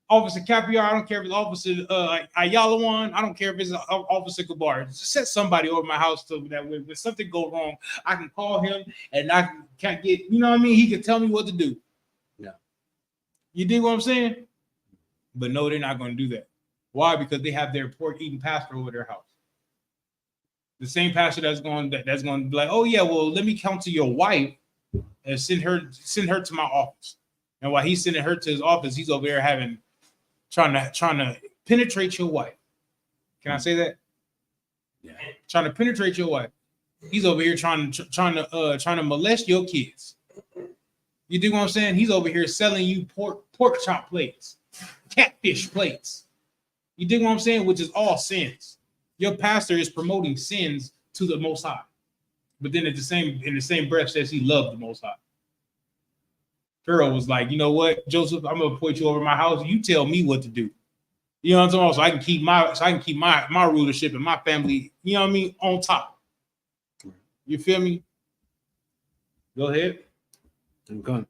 Officer Capiar. I don't care if it's Officer Ayalawan. I don't care if it's Officer Kabar. Just set somebody over my house so that when something go wrong, I can call him and I can't get, you know what I mean? He can tell me what to do. Yeah. You dig what I'm saying? But no, they're not going to do that. Why? Because they have their pork eating pastor over their house. The same pastor that's going to be like, oh yeah, well, let me counsel your wife and send her to my office. And while he's sending her to his office, he's over there trying to penetrate your wife. Can I say that? Yeah. Trying to penetrate your wife. He's over here trying to molest your kids. You dig what I'm saying? He's over here selling you pork chop plates, catfish plates. You dig what I'm saying? Which is all sins. Your pastor is promoting sins to the Most High, but then in the same breath says he loved the Most High. Pharaoh was like, you know what, Joseph, I'm gonna put you over my house. You tell me what to do. You know what I'm talking about? So I can keep my rulership and my family, you know what I mean, on top. You feel me? Go ahead. Okay.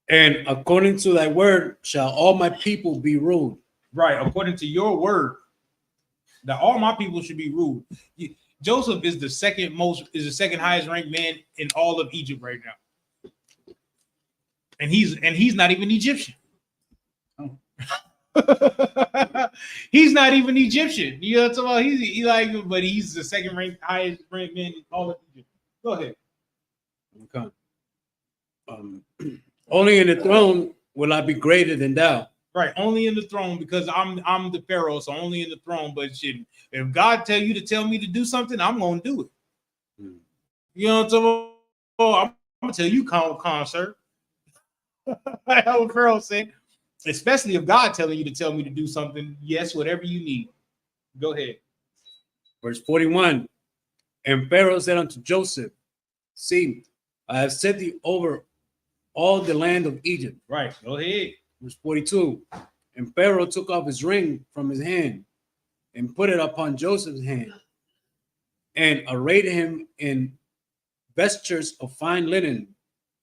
And according to thy word shall all my people be ruled. Right, according to your word, that all my people should be ruled. Joseph is the second highest ranked man in all of Egypt right now, and he's not even Egyptian. Oh. He's not even Egyptian. You know what I'm talking about? But he's the second highest ranked man in all of Egypt. Go ahead. Okay. Only in the throne will I be greater than thou. Right, only in the throne, because I'm the Pharaoh, so only in the throne. But shit, if God tell you to tell me to do something, I'm gonna do it. You know what I'm talking about? I'm gonna tell you, con sir. That's what Pharaoh said. Especially if God telling you to tell me to do something, yes, whatever you need. Go ahead. Verse 41. And Pharaoh said unto Joseph, see, I have set thee over all the land of Egypt. Right, go ahead. Verse 42. And Pharaoh took off his ring from his hand and put it upon Joseph's hand and arrayed him in vestures of fine linen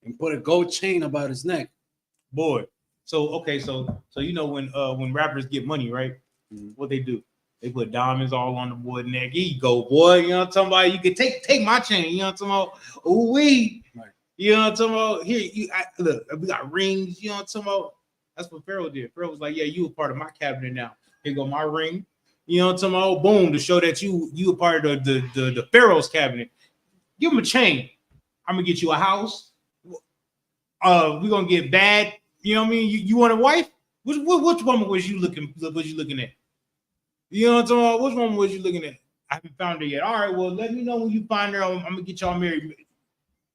and put a gold chain about his neck. Boy. So okay, so you know when rappers get money, right? What they do? They put diamonds all on the boy neck. Here you go, boy. You know what I'm talking about? You can take my chain. You know what I'm talking about? Ooh wee. Right. You know what I'm talking about? Here, look, we got rings. You know what I'm talking about? That's what Pharaoh did. Pharaoh was like, yeah, you a part of my cabinet now. Here go my ring. You know what I'm talking about? Boom, to show that you a part of the Pharaoh's cabinet. Give him a chain. I'm gonna get you a house. We're gonna get bad. You know what I mean? You want a wife? Which woman was you looking at? You know what I'm talking about? Which woman was you looking at? I haven't found her yet. All right, well, let me know when you find her. I'm gonna get y'all married.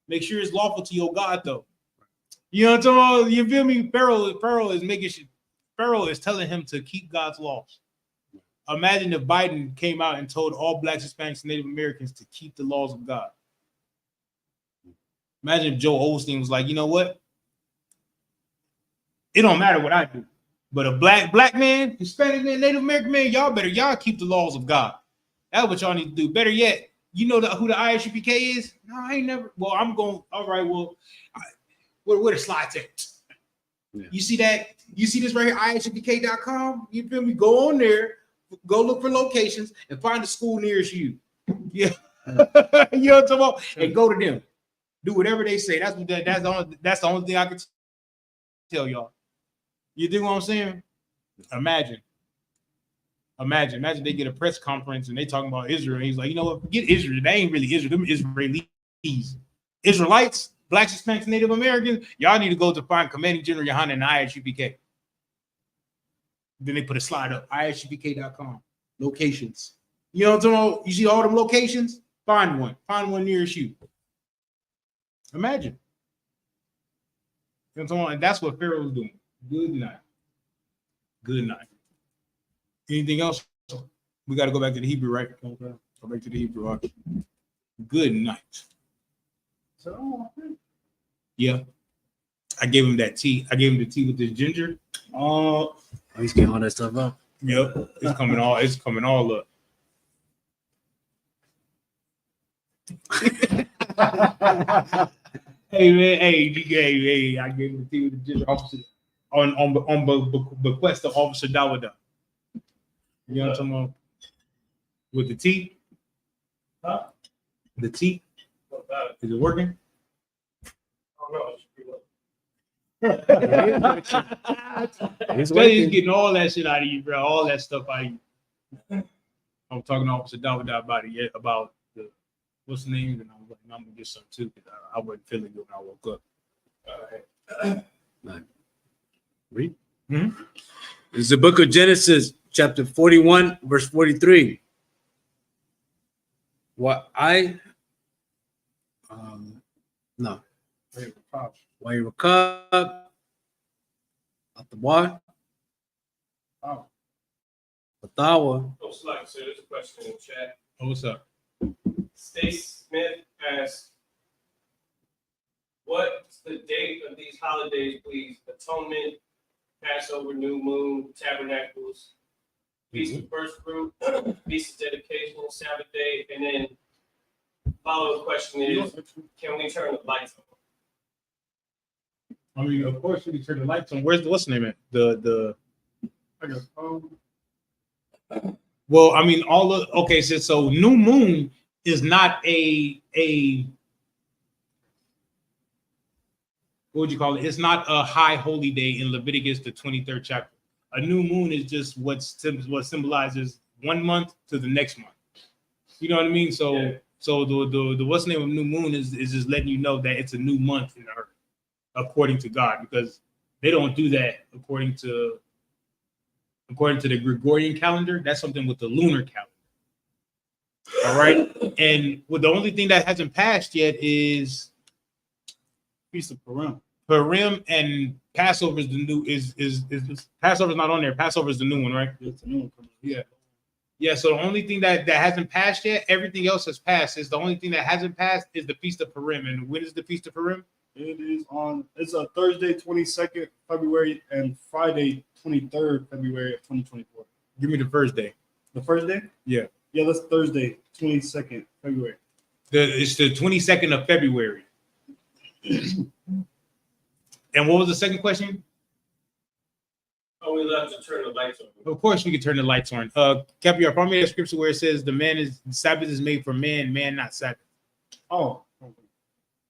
Make sure it's lawful to your God, though. You know what I'm talking about? You feel me? Pharaoh is telling him to keep God's laws. Imagine if Biden came out and told all Blacks, Hispanics, and Native Americans to keep the laws of God. Imagine if Joe Osteen was like, you know what? It don't matter what I do, but a black man, Hispanic man, Native American man, y'all keep the laws of God. That's what y'all need to do. Better yet, you know who the ISUPK is? No, I ain't never. Well, I'm going. All right. Well, where the slides at? Yeah. You see that? You see this right here? ISUPK.com. You feel me? Go on there. Go look for locations and find the school nearest you. Yeah, you know what I'm talking about? And go to them. Do whatever they say. That's the only thing I can tell y'all. You do what I'm saying? Imagine they get a press conference and they talking about Israel. And he's like, you know what? Forget Israel. They ain't really Israel. Them Israelis. Israelites, Blacks, Hispanics, Native Americans, y'all need to go to find Commanding General Yohanan and ISUPK. Then they put a slide up, ISUPK.com. Locations. You know what I'm talking about? You see all them locations? Find one. Find one nearest you. Imagine. You know what I'm talking about? And that's what Pharaoh was doing. Good night. Good night. Anything else? We got to go back to the Hebrew, right? Okay. Go back to the Hebrew. Right? Good night. Yeah. I gave him that tea. I gave him the tea with the ginger. Oh, he's getting all that stuff up. Yep. It's coming all up. Hey man, hey, I gave him the tea with the ginger officer on bequest of Officer Dawada. You know what I'm talking about? With the tea? Huh? The tea? Is it working? He's getting all that shit out of you, bro. All that stuff out of you. I'm talking to Officer Dawada about it yet, about the what's the name, and I was like, I'm gonna get some too because I wasn't feeling good when I woke up. Read. Mm-hmm. It's the book of Genesis, chapter 41, verse 43. What I no. ويركب الطوال الطاوة. Oh, Slack, so there's a question in the chat. Oh, what's up? Stace Smith asks, what's the date of these holidays, please? Atonement, Passover, New Moon, Tabernacles, Feast of First Fruit, Feast of Dedication, Sabbath Day, and then follow-up question is, can we turn the lights on? I mean, of course, we can turn the lights on. What's the name at? I guess. Well, I mean, okay. So new moon is not a what would you call it? It's not a high holy day in Leviticus, the 23rd chapter. A new moon is just what symbolizes 1 month to the next month. You know what I mean? So Yeah. so the what's the name of new moon is just letting you know that it's a new month in the earth, according to God, because they don't do that according to the Gregorian calendar. That's something with the lunar calendar. All right. And the only thing that hasn't passed yet is Feast of Purim. Purim, and Passover is the new is Passover's not on there. Passover is the new one, right? It's a new one. Yeah. Yeah. So the only thing that hasn't passed yet, everything else has passed. Is the only thing that hasn't passed is the Feast of Purim. And when is the Feast of Purim? It's a Thursday, 22nd February, and Friday, 23rd February of 2024. Give me the first day. The first day? Yeah. Yeah, that's Thursday, 22nd February. It's the 22nd of February. And what was the second question? Are we allowed to turn the lights on? Of course, we can turn the lights on. Capiar, find me a scripture where it says the Sabbath is made for man, not Sabbath. Oh.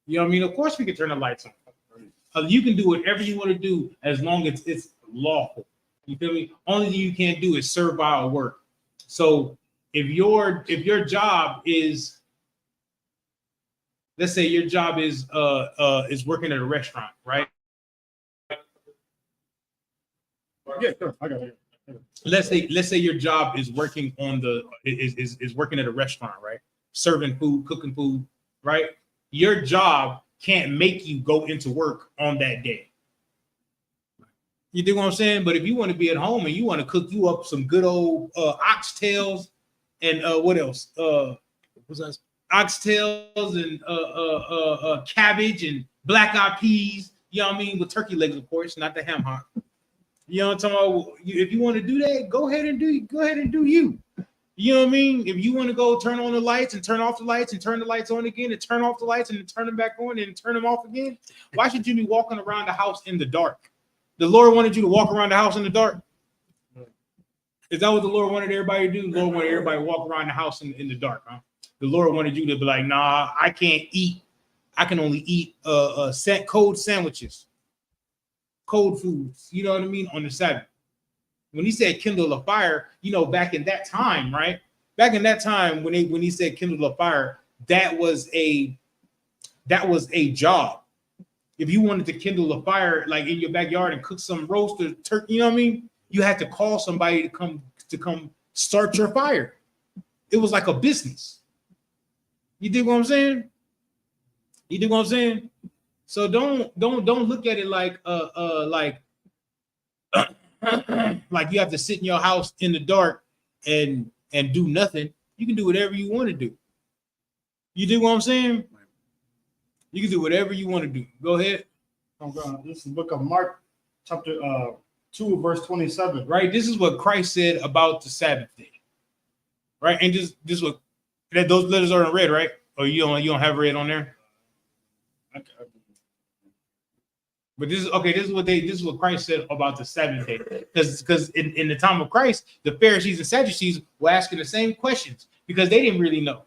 You know what I mean? Of course, we can turn the lights on. You can do whatever you want to do as long as it's lawful. You feel me? Only thing you can't do is servile work. So if your job is, let's say your job is working at a restaurant, right? Yeah, sure. I got it. Let's say your job is working is working at a restaurant, right? Serving food, cooking food, right? Your job can't make you go into work on that day. You dig what I'm saying? But if you want to be at home and you want to cook you up some good old oxtails and what else? What's that? Oxtails and cabbage and black eyed peas. You know what I mean? With turkey legs, of course, not the ham hock. You know what I'm talking about? If you want to do that, go ahead and do you. You know what I mean? If you want to go turn on the lights and turn off the lights and turn the lights on again and turn off the lights and turn them back on and turn them off again, why should you be walking around the house in the dark? The Lord wanted you to walk around the house in the dark. Is that what the Lord wanted everybody to do? The Lord wanted everybody to walk around the house in the dark, huh? The Lord wanted you to be like, nah, I can't eat. I can only eat cold sandwiches, cold foods. You know what I mean? On the Sabbath. When he said kindle a fire, you know, back in that time, right? Back in that time, when he said kindle a fire, that was a job. If you wanted to kindle a fire like in your backyard and cook some roast or turkey, you know what I mean? You had to call somebody to come start your fire. It was like a business. You dig what I'm saying? You dig what I'm saying? So don't look at it like like you have to sit in your house in the dark and do nothing. You can do whatever you want to do. You do what I'm saying? You can do whatever you want to do. Go ahead. This is the book of Mark, chapter 2, verse 27. Right. This is what Christ said about the Sabbath day. Right. And this what those letters are in red, right? Or you don't have red on there? Okay. But this is what Christ said about the Sabbath day. Because in the time of Christ, the Pharisees and Sadducees were asking the same questions because they didn't really know.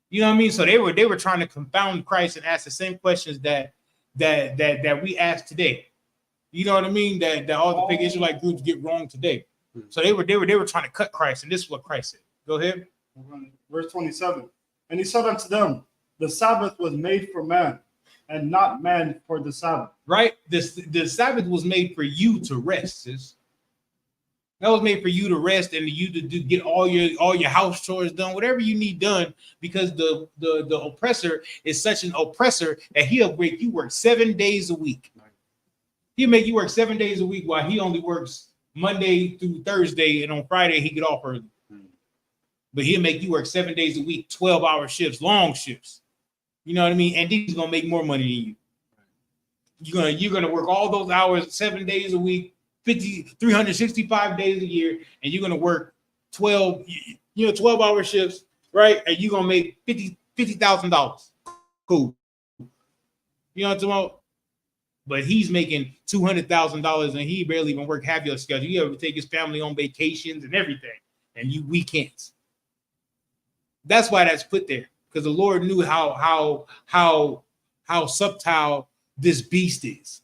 You know what I mean? So they were trying to confound Christ and ask the same questions that we ask today. You know what I mean? That all the big Israelite groups get wrong today. So they were trying to cut Christ, and this is what Christ said. Go ahead. Verse 27. And he said unto them, the Sabbath was made for man, and not man for the Sabbath. Right? The Sabbath was made for you to rest, sis. That was made for you to rest and you to get all your house chores done, whatever you need done, because the oppressor is such an oppressor that he'll make you work 7 days a week. He'll make you work 7 days a week while he only works Monday through Thursday, and on Friday he get off early. But he'll make you work 7 days a week, 12-hour shifts, long shifts. You know what I mean? And he's gonna make more money than you. You're gonna work all those hours 7 days a week, 365 days a year, and you're gonna work 12-hour shifts, right? And you're gonna make $50,000. Cool. You know what I'm talking about? But he's making $200,000 and he barely even work half your schedule. You ever take his family on vacations and everything, and we can't. That's why that's put there, because the Lord knew how subtle this beast is.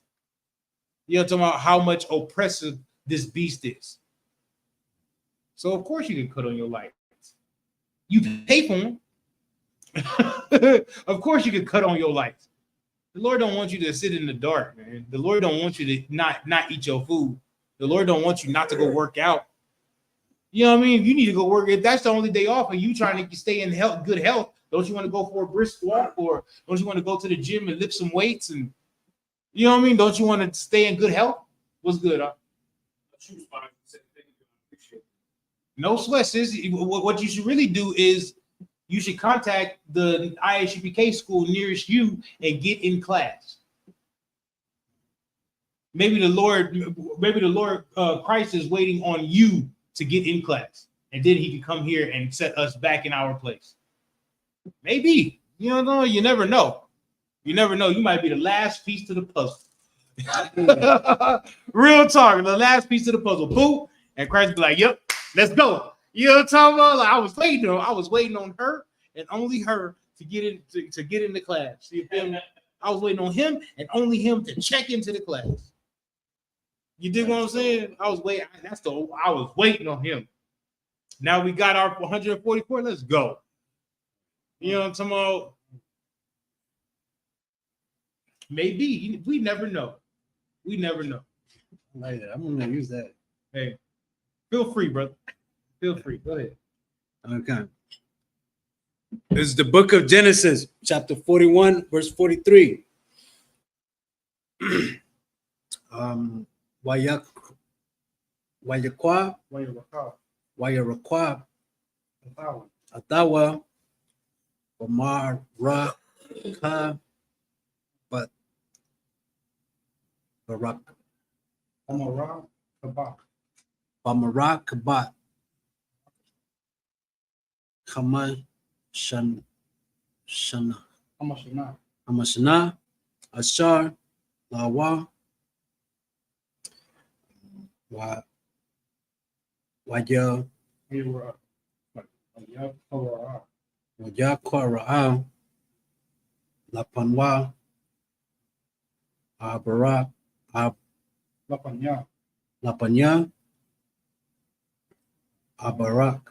You know, talking about how much oppressive this beast is. So of course you can cut on your lights. You pay for them. Of course you can cut on your lights. The Lord don't want you to sit in the dark, man. The Lord don't want you to not eat your food. The Lord don't want you not to go work out. You know what I mean? If you need to go work, if that's the only day off and you trying to stay in good health, don't you want to go for a brisk walk, or don't you want to go to the gym and lift some weights? And you know what I mean? Don't you want to stay in good health? What's good, huh? No sweat, sis. What you should really do is you should contact the ISUPK school nearest you and get in class. Maybe the Lord Christ is waiting on you to get in class, and then he can come here and set us back in our place. Maybe. You know, you never know. You never know. You might be the last piece to the puzzle. Real talk, the last piece of the puzzle. Boom. And Christ be like, yep, let's go. You know what I'm talking about? Like, I was waiting on her and only her to get in to get into class. See, I was waiting on him and only him to check into the class. You dig what I'm saying? I was waiting on him. Now we got our 144. Let's go. You know what I'm talking about? Maybe. We never know. We never know. I like that. I'm gonna use that. Hey, feel free, brother. Feel free. Go ahead. Okay. This is the book of Genesis, chapter 41, verse 43. Wayakwa, Atawa, Bamaraka, but Bamarakabat, Hamashana, Ashar, Lawa, Waya, Wayakwara, Lapanwa, Abara, Lapanya, Abarak,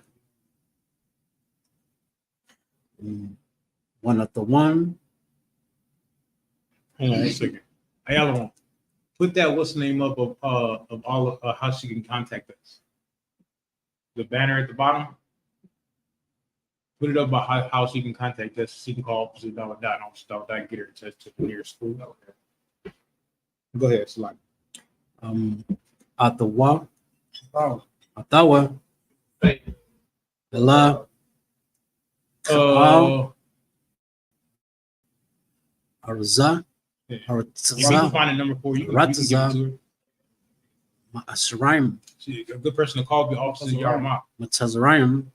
one at the one. Hold on 1 second. Ayala, put that what's the name up of all of how she can contact us. The banner at the bottom. Put it up about how she can contact us. She can call and get her to the nearest school. Go ahead, Salak. Atawa, Atawa, Bela, Arza, If you can find a number for you, can give it to her. Asraim, She's a good person to call. The officer Yarma, Matazaraim,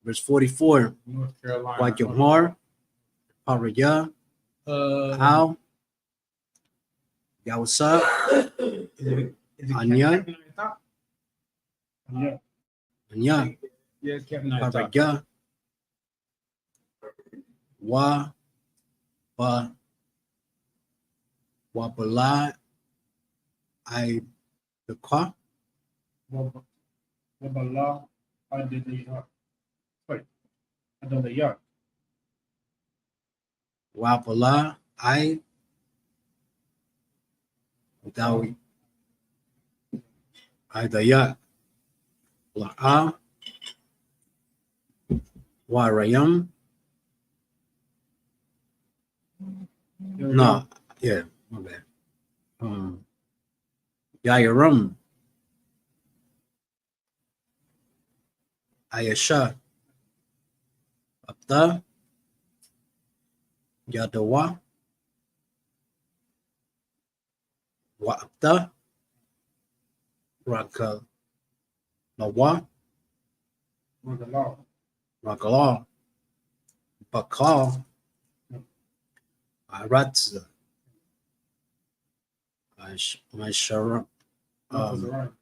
verse 44. North Carolina. Wajamar, Paraya, How, Yawasa, Anya, Anya, Yeah, it's Captain Knight. Paraya, Wabala, I the car, Wabala, I did the yard. Wait, I done the yard. Wabala, I without Idaya La'a Warayam. No, yeah, my bad. Yayaram Ayasha Abda Yadawa Wa Abda Raka Lawa Rakala Bakal Aratza Masharam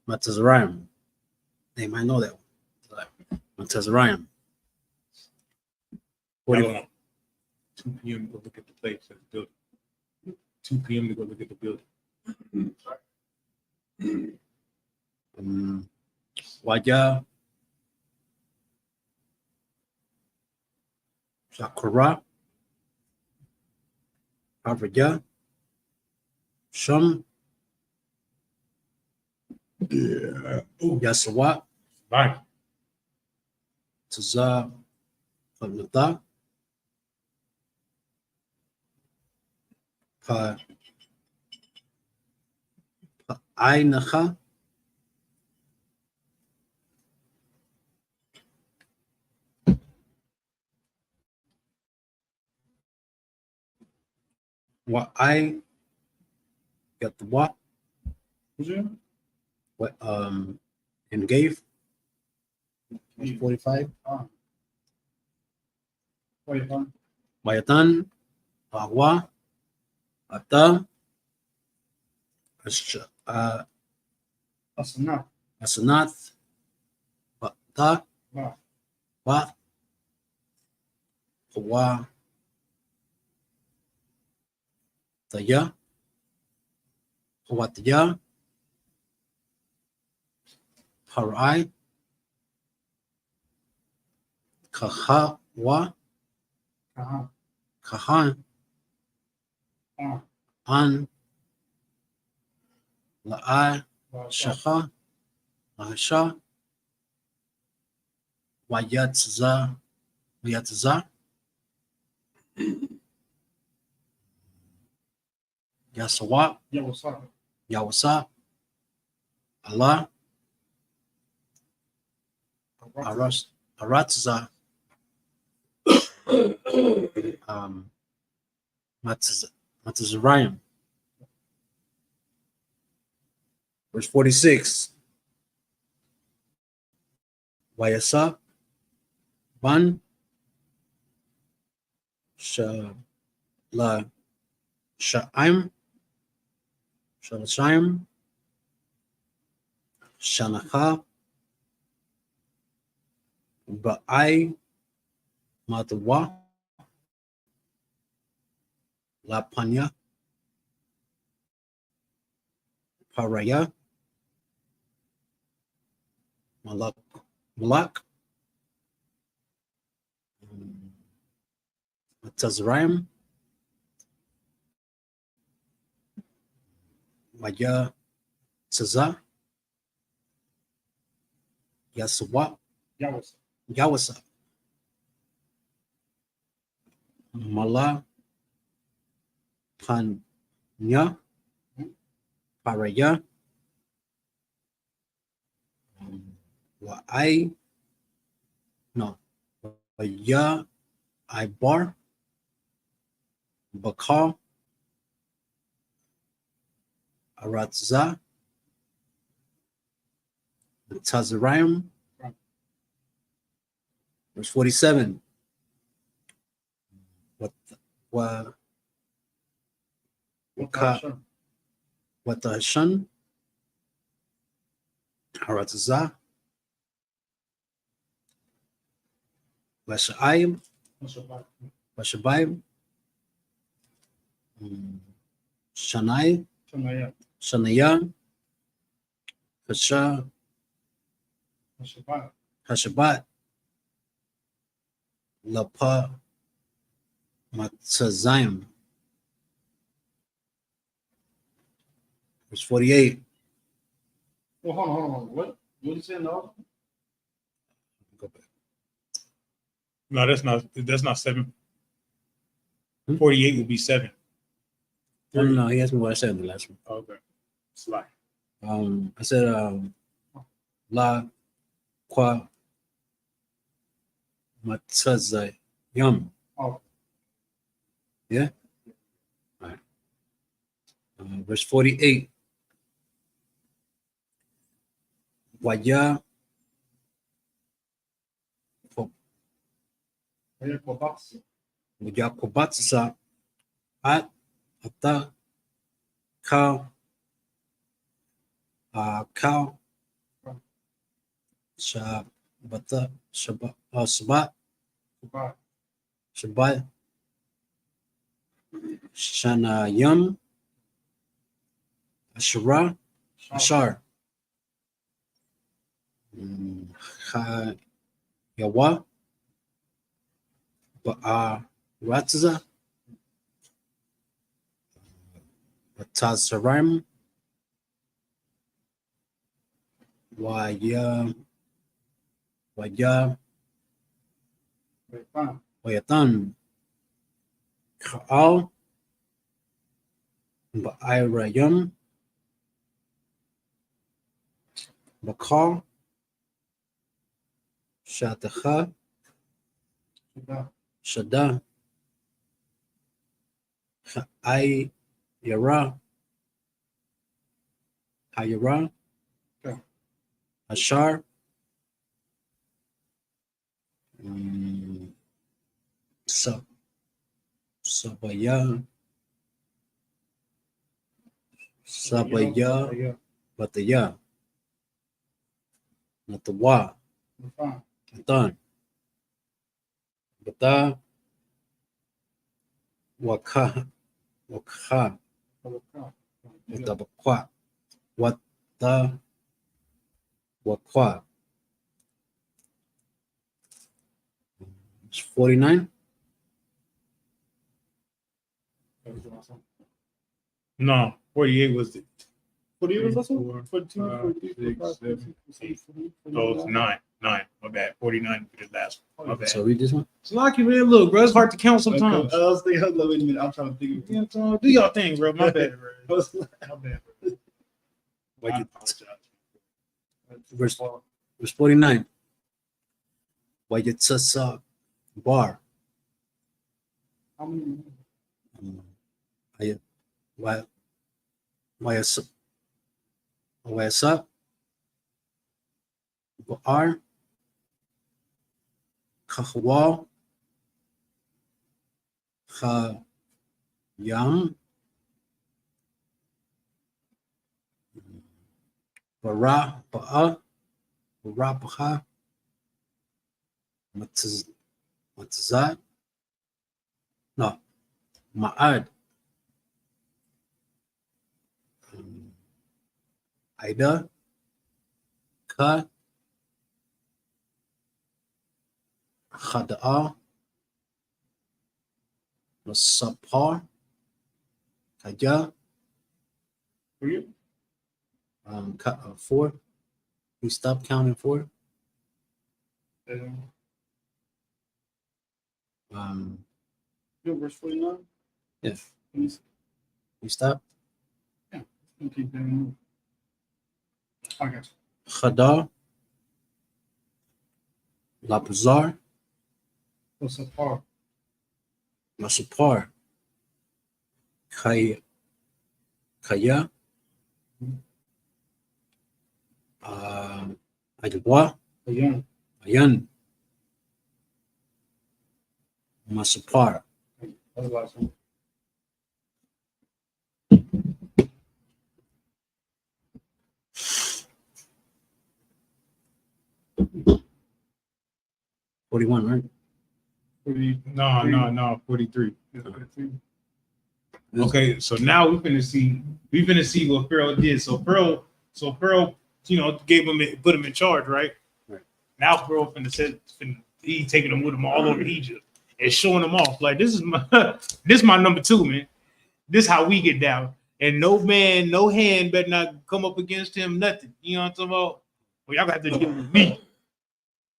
Matazariam. They might know that one. Matazariam. What do you 2 p.m. to go look at the place at the building. 2 p.m. to go look at the building. Wajah Sakura Avaja Shum Yasawa Right. Taza Panata Pa Ainaha What I got the what and gave 45 Bayatan Agua Ata Asanath Bata Wa Wa Taya Hawatya Harai Kahawa Kahan An La'ai Shaha Mahasha Wayatza Yasawa Yawasa Allah Aratza Matazariam. Verse 46. Wayasa Ban Shala Sha'im Shalashim Shanaha Ba'ai Matawa Lapanya Paraya Malak Tazraim Maya Tzaza Yasawa Yawasa Mala Panya Paraya Wa'ai no Waya Ibar Bakar Aratza Tazariam. Verse 47. What the Hashan Haratza Washaim Washabaim Shanai Shanaya Hasha Hashabat Lapa Matzazayim. Verse 48. Well, hold on. What did you say? No. Go back. No, that's not 7. Hmm? 48 would be 7. No, he asked me what I said in the last one. Okay. Slide. I said la qua matzaza yum. Oh. Yeah. All right. Verse 48. Waya Yakobatsa at ata ka ka shabata sabat shabat shana yum ashara ashar ha yawa ba ratza Tazaram Waya Wayatan Kaal Bairayam Bakal Shataha Shada I Yara Hayara Ashar Sabaya Bataya Natawa Atan Bata Waka Watabakwa Wata Wakwa. It's 49. No, 48 was the. What year was this one? 4, 42, 5, 43, 6, 7, 8. 48. Oh, it's 9. My bad. 49 for the last one. My bad. So read this one. It's lucky, man. Look, bro, it's hard to count sometimes. I was thinking, hold on, wait a minute. I'm trying to think of You know, so do y'all thing, bro. My bad, bro. My bad, bro. I apologize. Verse 49. Wayatsasa bar. How many? Wayasa bar. Kahwa Khayam Bara Ba'a Rabaha Matzat no Ma'ad Ida Ka Khada'a Masapar Kaja For you? 4. We stop counting 4. Verse 49? Yes. Please. We stop. Okay, then. I got you. Khada Lapazar What's up, par? Masapar Kaya Aywa Again. Ayan Masapar. That's the last one. $41, right? 40. No, 43. Yeah, 43. Okay, so now we're gonna see what Pharaoh did. So Pharaoh, gave him put him in charge, right? Right. Now Pharaoh he taking them with him all over Egypt and showing them off. Like this is my number 2, man. This how we get down. And no man, no hand better not come up against him, nothing. You know what I'm talking about? Well, y'all got to deal with me.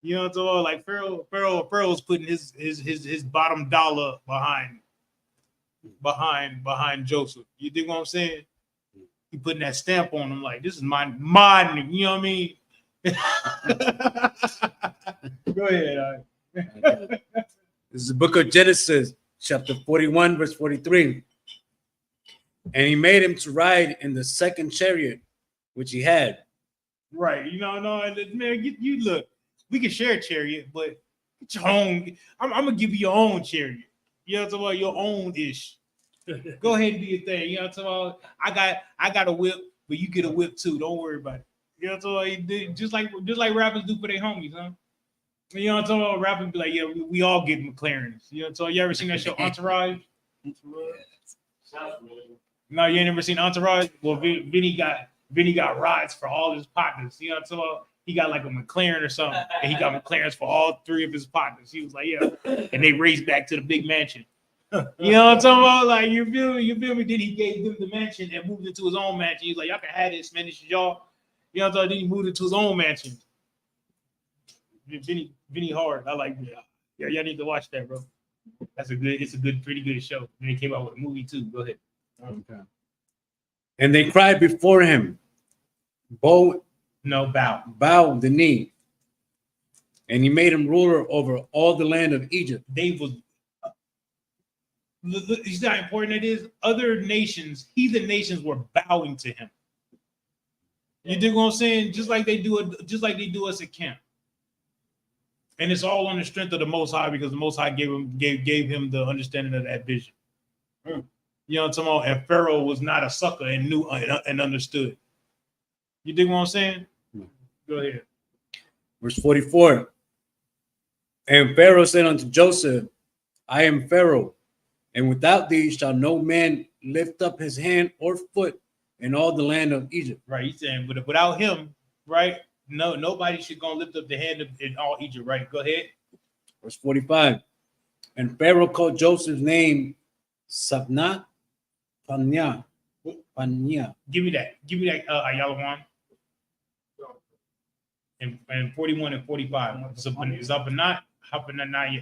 You know what I'm talking about? Like Pharaoh's putting his bottom dollar behind Joseph. You dig what I'm saying? He putting that stamp on him, like, this is mine, you know what I mean? Go ahead. This is the book of Genesis, chapter 41, verse 43. And he made him to ride in the second chariot, which he had. Right. You know, no, man, you look, we can share a chariot, but get your own. I'm gonna give you your own chariot. You know what I'm talking about? Your own ish. Go ahead and do your thing. You know what I'm talking about? I got a whip, but you get a whip too. Don't worry about it. You know what I'm talking about? Just like rappers do for their homies, huh? You know what I'm talking about? Rappers be like, yeah, we all get McLarens. You know what I'm talking about? You ever seen that show Entourage? No, you ain't never seen Entourage? Well, Vinny got rides for all his partners. You know what I'm talking about? He got like a McLaren or something, and he got McLarens for all three of his partners. He was like, yeah, and they raced back to the big mansion. You know what I'm talking about? Like, you feel me? Then he gave them the mansion and moved into his own mansion. He was like, y'all can have this, man. This is y'all. You know what I'm talking about? Then he moved into his own mansion. Vinny hard. I like that. Yeah, y'all need to watch that, bro. It's a pretty good show. Then he came out with a movie too. Go ahead. Okay. And they cried before him, bow the knee. And he made him ruler over all the land of Egypt. Dave was. You see how important it is? Other nations, heathen nations, were bowing to him. You dig what I'm saying? Just like they do us at camp. And it's all on the strength of the Most High, because the Most High gave him the understanding of that vision. You know what I'm talking about? And Pharaoh was not a sucker and knew and understood. You dig what I'm saying? Go ahead. Verse 44. And Pharaoh said unto Joseph, I am Pharaoh, and without thee shall no man lift up his hand or foot in all the land of Egypt. Right. He's saying, but without him, right? No, nobody should go lift up the hand in all Egypt, right? Go ahead. Verse 45. And Pharaoh called Joseph's name Sabnat Panya. Give me that, Ayala one. And 41 and 45. Zabanat, Hapapanana.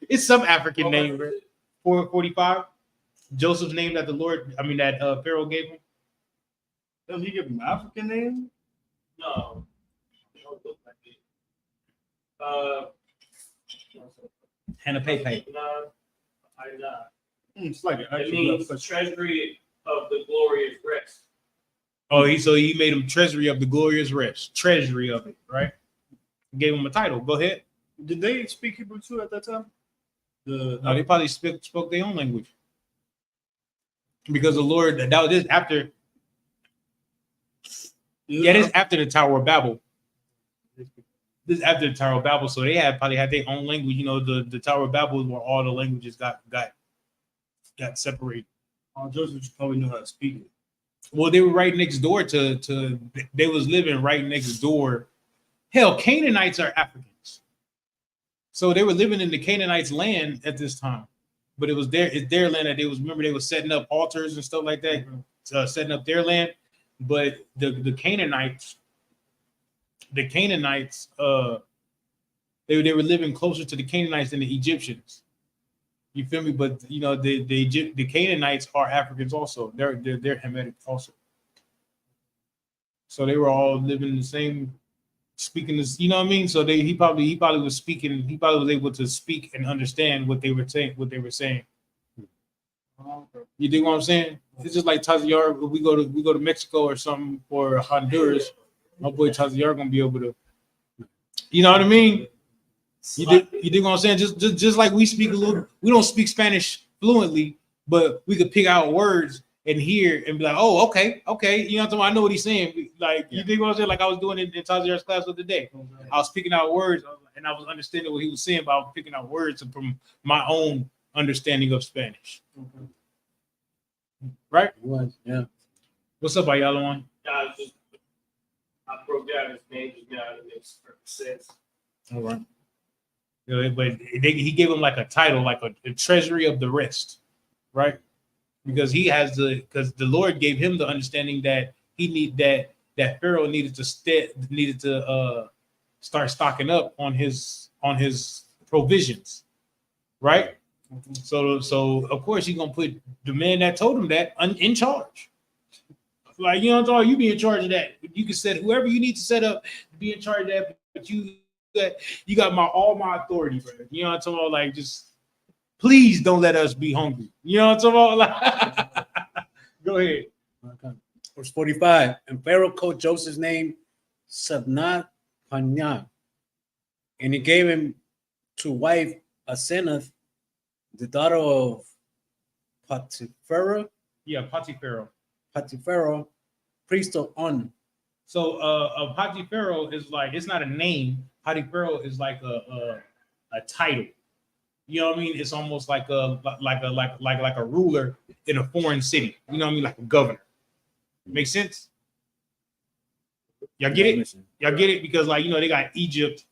It's some African name, bro. 445. Joseph's name that Pharaoh gave him. Doesn't he give him African name? No. It don't look like it. Hannah Pepe. It's like It means treasury of the glorious rest. Oh, he made him treasury of the glorious rest. Treasury of it, right? Gave him a title. Go ahead. Did they speak Hebrew too at that time? No, they probably spoke their own language. Because the Lord, that was after. Yeah, this after the Tower of Babel. This is after the Tower of Babel, so they probably had their own language. You know, the Tower of Babel is where all the languages got separated. Joseph probably knew how to speak it. Well, they were right next door to. They was living right next door. Hell, Canaanites are Africans, so they were living in the Canaanites' land at this time. But it's their land that they was setting up altars and stuff like that, setting up their land. But the Canaanites, they were living closer to the Canaanites than the Egyptians. You feel me? But you know, the Canaanites are Africans also. They're Hamitic also. So they were all living the same, speaking this, you know what I mean? So he probably was speaking, he probably was able to speak and understand what they were saying. You dig what I'm saying? It's just like Tazayar, we go to Mexico or something, or Honduras, my boy Tazayar gonna be able to, you know what I mean? You dig what I'm saying? Just like we speak a little, we don't speak Spanish fluently, but we could pick out words and hear and be like, oh, okay, you know what I'm talking about? I know what he's saying. Like, you dig what I'm saying? Like I was doing in Tazayar's class the other day. I was picking out words and I was understanding what he was saying, but I was picking out words from my own understanding of Spanish. Right? Yeah. What's up, Ayala one? I broke down his name just now. It makes perfect sense. All right. But he gave him like a title, like a treasury of the rest, right? Because because the Lord gave him the understanding that that Pharaoh needed to start stocking up on his provisions, right? So of course he's gonna put the man that told him that in charge. Like, you know what I'm talking, you be in charge of that. You can set whoever you need to set up to be in charge of that, but you got all my authority, bro. You know what I'm talking about? Like, just please don't let us be hungry. You know what I'm talking about? Like, go ahead. Okay. Verse 45. And Pharaoh called Joseph's name Sabnat Panya, and he gave him to wife Asenath, the daughter of Potipharah, Potipharah, priest of On. So Potipharah is like, it's not a name. Potipharah is like a title. You know what I mean? It's almost like a ruler in a foreign city. You know what I mean? Like a governor. Make sense? Y'all get it? Y'all get it? Because, like, you know, they got Egypt.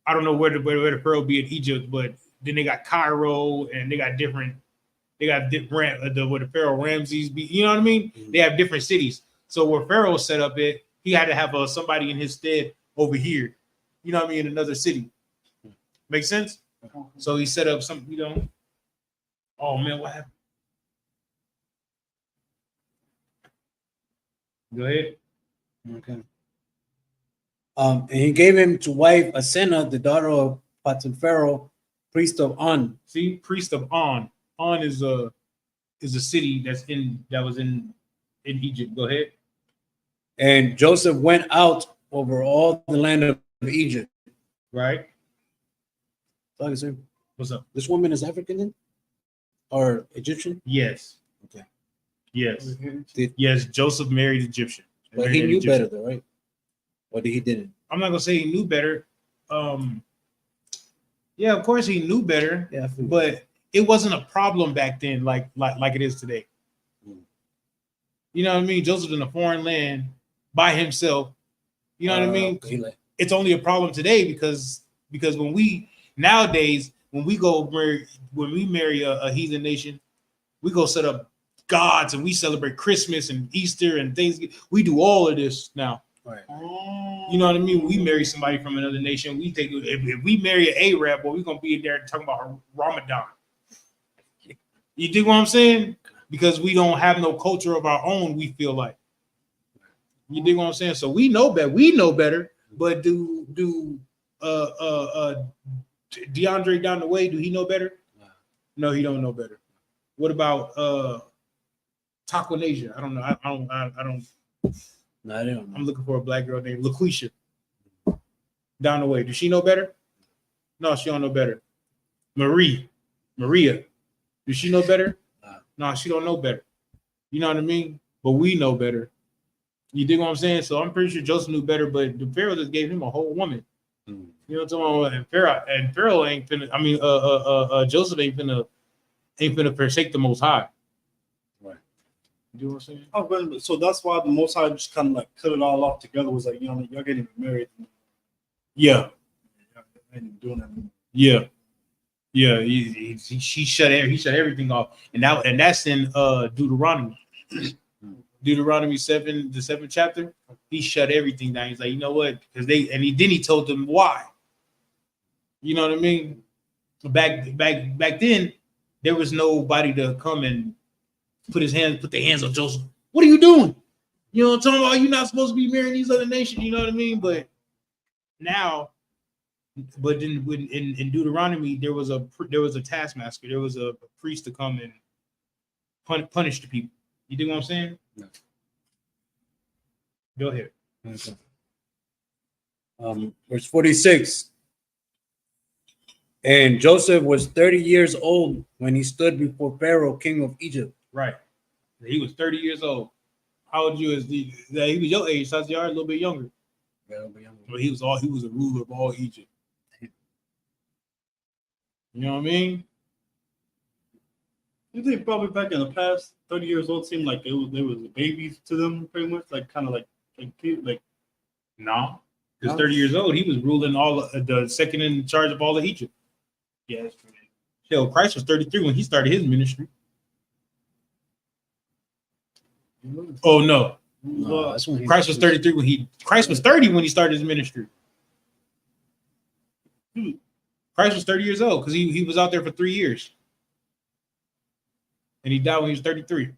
I don't know where the Pharaoh be in Egypt, but then they got Cairo, and they got different where the Pharaoh Ramses be. You know what I mean? Mm-hmm. They have different cities. So where Pharaoh set up he had to have somebody in his stead over here. You know what I mean? In another city. Make sense? So he set up some, you know. Oh man, what happened? Go ahead. Okay. And he gave him to wife Asenath, the daughter of Potipharah, priest of On. See, priest of On. On is a city that was in Egypt. Go ahead. And Joseph went out over all the land of Egypt. Right. What's up? This woman is African then? Or Egyptian? Yes. Okay. Yes. Yes, Joseph married Egyptian. But he knew better though, right? Or he didn't? I'm not gonna say he knew better. Yeah, of course he knew better. Yeah, but it wasn't a problem back then like it is today. You know what I mean? Joseph in a foreign land by himself. You know what I mean? It's only a problem today because when we nowadays when we marry a heathen nation, we go set up gods and we celebrate Christmas and Easter and things. We do all of this now. Right. You know what I mean? When we marry somebody from another nation, we think if we marry an Arab, well, we're gonna be in there talking about Ramadan. You dig what I'm saying? Because we don't have no culture of our own, we feel like. You dig what I'm saying? So we know better. We know better. But do DeAndre down the way, do he know better? No, he don't know better. What about Taquanasia? I don't know. I don't. No, I don't know. I'm looking for a black girl named LaQuisha. Down the way. Does she know better? No, she don't know better. Maria. Does she know better? No, she don't know better. You know what I mean? But we know better. You dig what I'm saying? So I'm pretty sure Joseph knew better, but the Pharaoh just gave him a whole woman. You know what I'm talking about? And Pharaoh ain't finna. I mean, Joseph ain't finna forsake the Most High. Right. You know what I'm saying? Oh, so that's why the Most High just kind of like cut it all off together. Was like, you know, y'all getting married. Yeah. And doing that. Yeah. Yeah. He shut everything off, and that's in Deuteronomy. Deuteronomy 7, the 7th chapter. He shut everything down. He's like, you know what? Because he told them why. You know what I mean? Back then, there was nobody to come and put their hands on Joseph. What are you doing? You know what I'm talking about? You're not supposed to be marrying these other nations. You know what I mean? But now, in Deuteronomy, there was a taskmaster. There was a priest to come and punish the people. You dig what I'm saying? No. Go ahead. Okay. Verse 46. And Joseph was 30 years old when he stood before Pharaoh, king of Egypt. Right. He was 30 years old. How old you is he was your age, Saziar, a little bit younger. Yeah, a little bit younger. But he was a ruler of all Egypt. You know what I mean? You think probably back in the past, 30 years old seemed like they was babies to them, pretty much, like kind of like No. Because 30 years old, he was ruling all the second in charge of all of Egypt. Yeah, that's true. Hell, Christ was 33 when he started his ministry. Oh no, No, that's when Christ was 33 when Christ was 30 when he started his ministry. Christ was 30 years old because he was out there for 3 years. And he died when he was 33.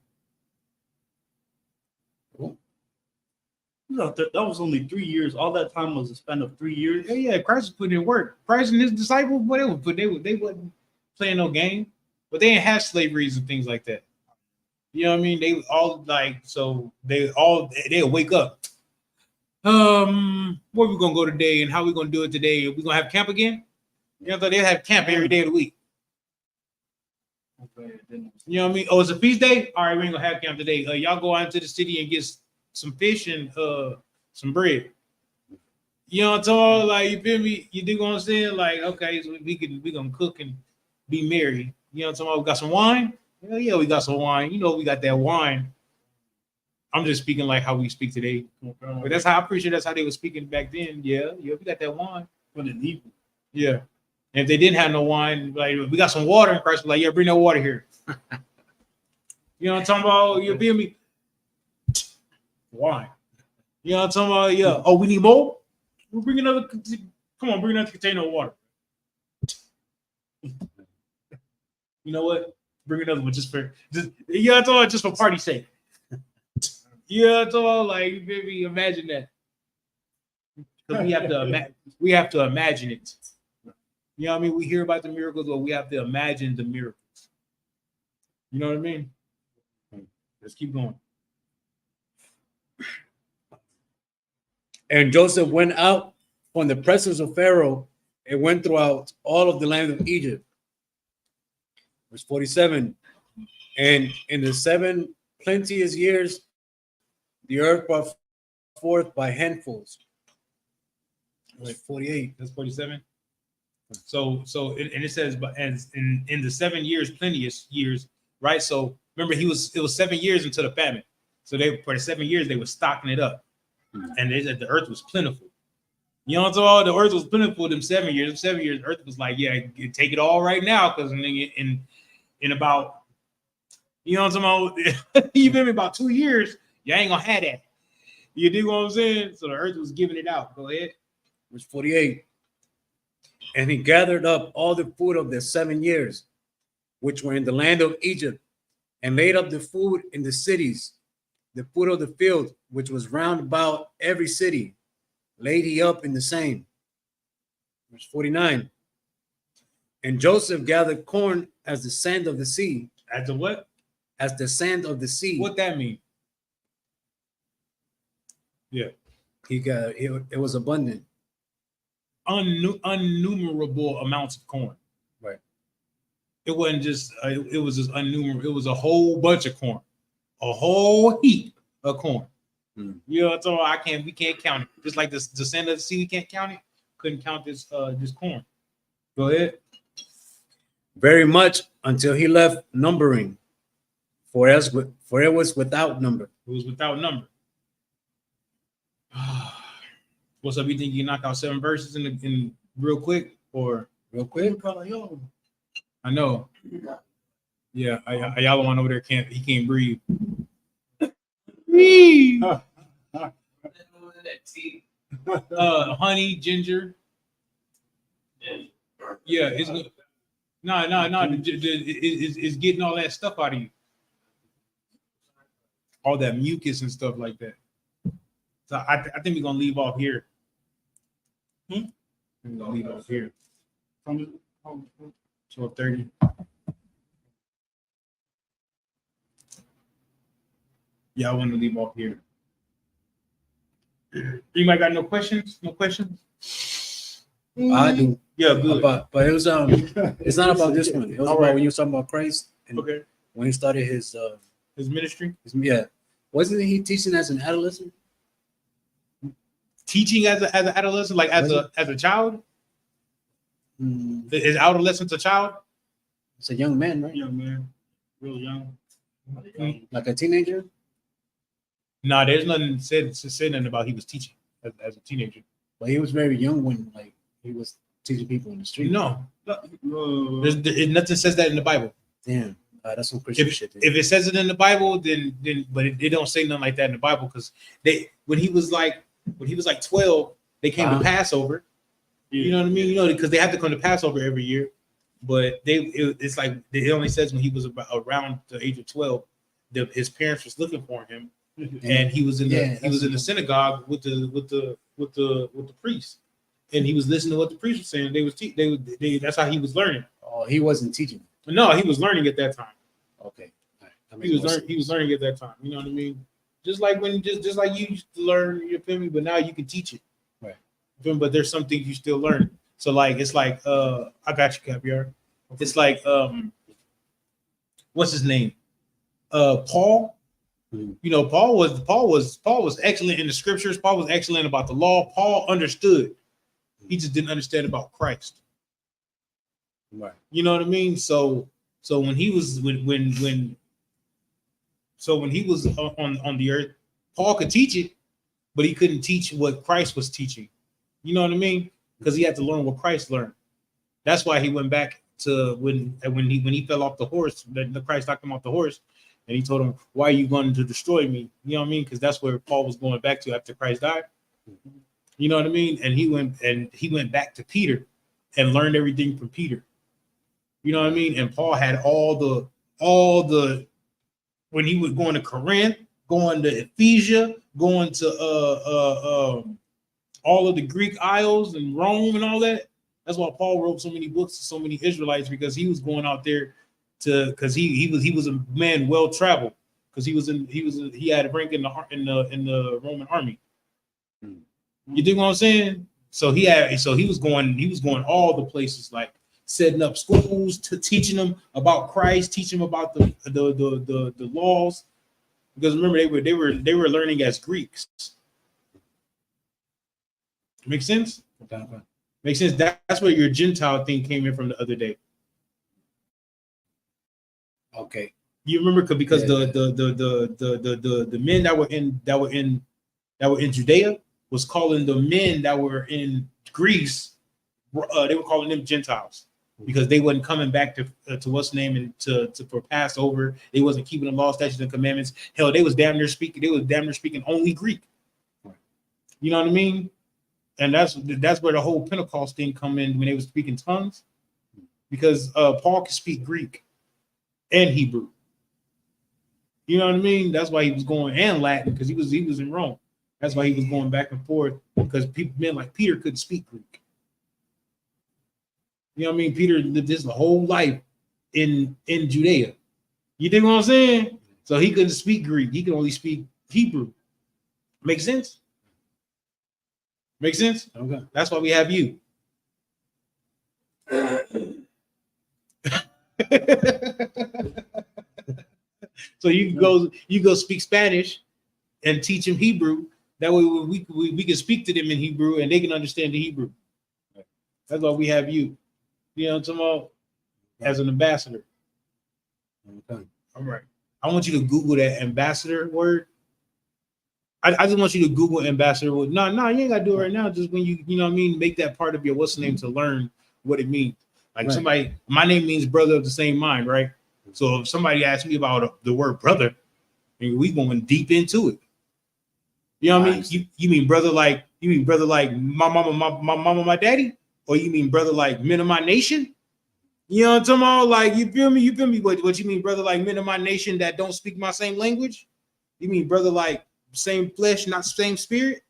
No, that was only 3 years. All that time was a span of 3 years. Yeah, Christ was putting in work. Christ and his disciples, what they wasn't playing no game, but they didn't have slaveries and things like that. You know what I mean? They all like so they'll wake up. Where we gonna go today and how we gonna do it today? We gonna have camp again? You know, they'll have camp every day of the week. You know what I mean? Oh, it's a feast day. All right, we ain't gonna have camp today. Y'all go out into the city and get some fish and some bread. You know what I'm talking about? Like, you feel me? You dig what I'm saying? Like, okay, so we gonna cook and be merry. You know what I'm talking about? We got some wine? Hell yeah, we got some wine. You know, we got that wine. I'm just speaking like how we speak today. But that's how I'm pretty sure that's how they were speaking back then. Yeah, we got that wine. Yeah. And if they didn't have no wine, like we got some water, and Christ was like, yeah, bring that water here. You know what I'm talking about? You feel me? Wine. You know what I'm talking about? Yeah. Oh, we need more? We'll bring another. Come on, bring another container of water. You know what? Bring another one just you know what I'm talking about? Just for party's sake. Yeah, it's all like, baby, imagine that. Because we have to imagine it. You know what I mean? We hear about the miracles, but we have to imagine the miracles. You know what I mean? Let's keep going. And Joseph went out from the presence of Pharaoh and went throughout all of the land of Egypt. Verse 47. And in the 7 plenteous years, the earth brought forth by handfuls. Verse 48. That's 47. So it says, but as in the 7 years, plenteous years, right? So remember, it was 7 years into the famine. So for the 7 years they were stocking it up, and they said the earth was plentiful. You know what I'm talking about? The earth was plentiful them 7 years. Them 7 years, the earth was like, yeah, take it all right now, because in about, you know what I'm talking about? You feel me? About 2 years, you ain't gonna have that. You dig what I'm saying? So the earth was giving it out. Go ahead. Verse 48. And he gathered up all the food of the 7 years, which were in the land of Egypt, and laid up the food in the cities, the food of the field, which was round about every city, laid he up in the same. Verse 49. And Joseph gathered corn as the sand of the sea. As the what? As the sand of the sea. What that mean? Yeah. It was abundant. Unnumerable amounts of corn. Right. It wasn't just it was just unnumerable. It was a whole bunch of corn, a whole heap of corn. You know, so we can't count it. Just like the sand of the sea, we can't count it. Couldn't count this corn. Go ahead. Very much until he left numbering, for it was without number. It was without number. What's up? You think you knock out 7 verses in real quick or Real quick? I know. Yeah, y'all one over there he can't breathe. Honey, ginger. Yeah, it's good. No. It's getting all that stuff out of you. All that mucus and stuff like that. So I think we're gonna leave off here. We're gonna leave off here. 12:30. Yeah, I want to leave off here. Anybody got no questions? No questions? I do. Yeah, good. But it was it's not about this one. It was about when you were talking about Christ and Okay. when he started his ministry. Wasn't he teaching as an adolescent? Teaching as an adolescent, like as a child? Is adolescence a child? It's a young man, right? Young man, real young. Like a teenager? No, there's nothing said nothing about he was teaching as a teenager. But he was very young when he was teaching people in the street. No, No. nothing says that in the Bible. Damn, that's some Christian shit. Dude. If it says it in the Bible, then but it don't say nothing like that in the Bible because when he was like 12, they came to Passover. You know what I mean? You know, because they have to come to Passover every year. But it's like it only says when he was around the age of 12, his parents was looking for him, and he was in the synagogue with the priest, and he was listening to what the priest was saying. That's how he was learning. Oh, he wasn't teaching. No, he was learning at that time. Okay, He was learning at that time. You know what I mean? Just like just like you used to learn, you feel me? But now you can teach it, right? But there's some things you still learn. So like it's like I got you, Caviar. It's like what's his name? Paul. You know, Paul was excellent in the scriptures. Paul was excellent about the law. Paul understood. He just didn't understand about Christ. Right. You know what I mean? So when he was when he was on the earth, Paul could teach it, but he couldn't teach what Christ was teaching. You know what I mean? Because he had to learn what Christ learned. That's why he went back to when he fell off the horse. The Christ knocked him off the horse, and he told him, "Why are you going to destroy me?" You know what I mean? Because that's where Paul was going back to after Christ died. You know what I mean? And he went back to Peter and learned everything from Peter. You know what I mean? And Paul had all the when he was going to Corinth, going to Ephesia, going to all of the Greek Isles and Rome and all that. That's why Paul wrote so many books to so many Israelites, because he was going out there because he was a man well traveled, because he had a rank in the Roman army. You dig what I'm saying? So he was going all the places, like setting up schools, to teaching them about Christ, teaching them about the laws, because remember they were learning as Greeks. Make sense? Okay. Makes sense. That's where your Gentile thing came in from the other day. Okay. You remember because the men that were in Judea was calling the men that were in Greece, they were calling them Gentiles, because they wasn't coming back to what's name and to for Passover. They wasn't keeping the law, statutes, and commandments. Hell, they was damn near speaking only Greek. You know what I mean? And that's where the whole Pentecost thing come in, when they were speaking tongues, because Paul could speak Greek and Hebrew. You know what I mean? That's why he was going, and Latin, because he was in Rome. That's why he was going back and forth, because men like Peter couldn't speak Greek. You know what I mean? Peter lived his whole life in Judea. You think what I'm saying? So he couldn't speak Greek. He could only speak Hebrew. Make sense? Make sense? Okay. That's why we have you. So you go speak Spanish and teach them Hebrew. That way we can speak to them in Hebrew and they can understand the Hebrew. That's why we have you. You know what I'm talking about? As an ambassador. Okay. All right. I want you to Google that ambassador word. I just want you to Google ambassador word. No, you ain't gotta do it right now. Just when you know what I mean, make that part of your what's the name to learn what it means. Like somebody, my name means brother of the same mind, right? So if somebody asks me about the word brother, we going deep into it. You know what I mean? You mean brother like my mama, my daddy? Or you mean brother like men of my nation? You know what I'm talking about? Like, you feel me? What you mean, brother like men of my nation that don't speak my same language? You mean brother like same flesh, not same spirit?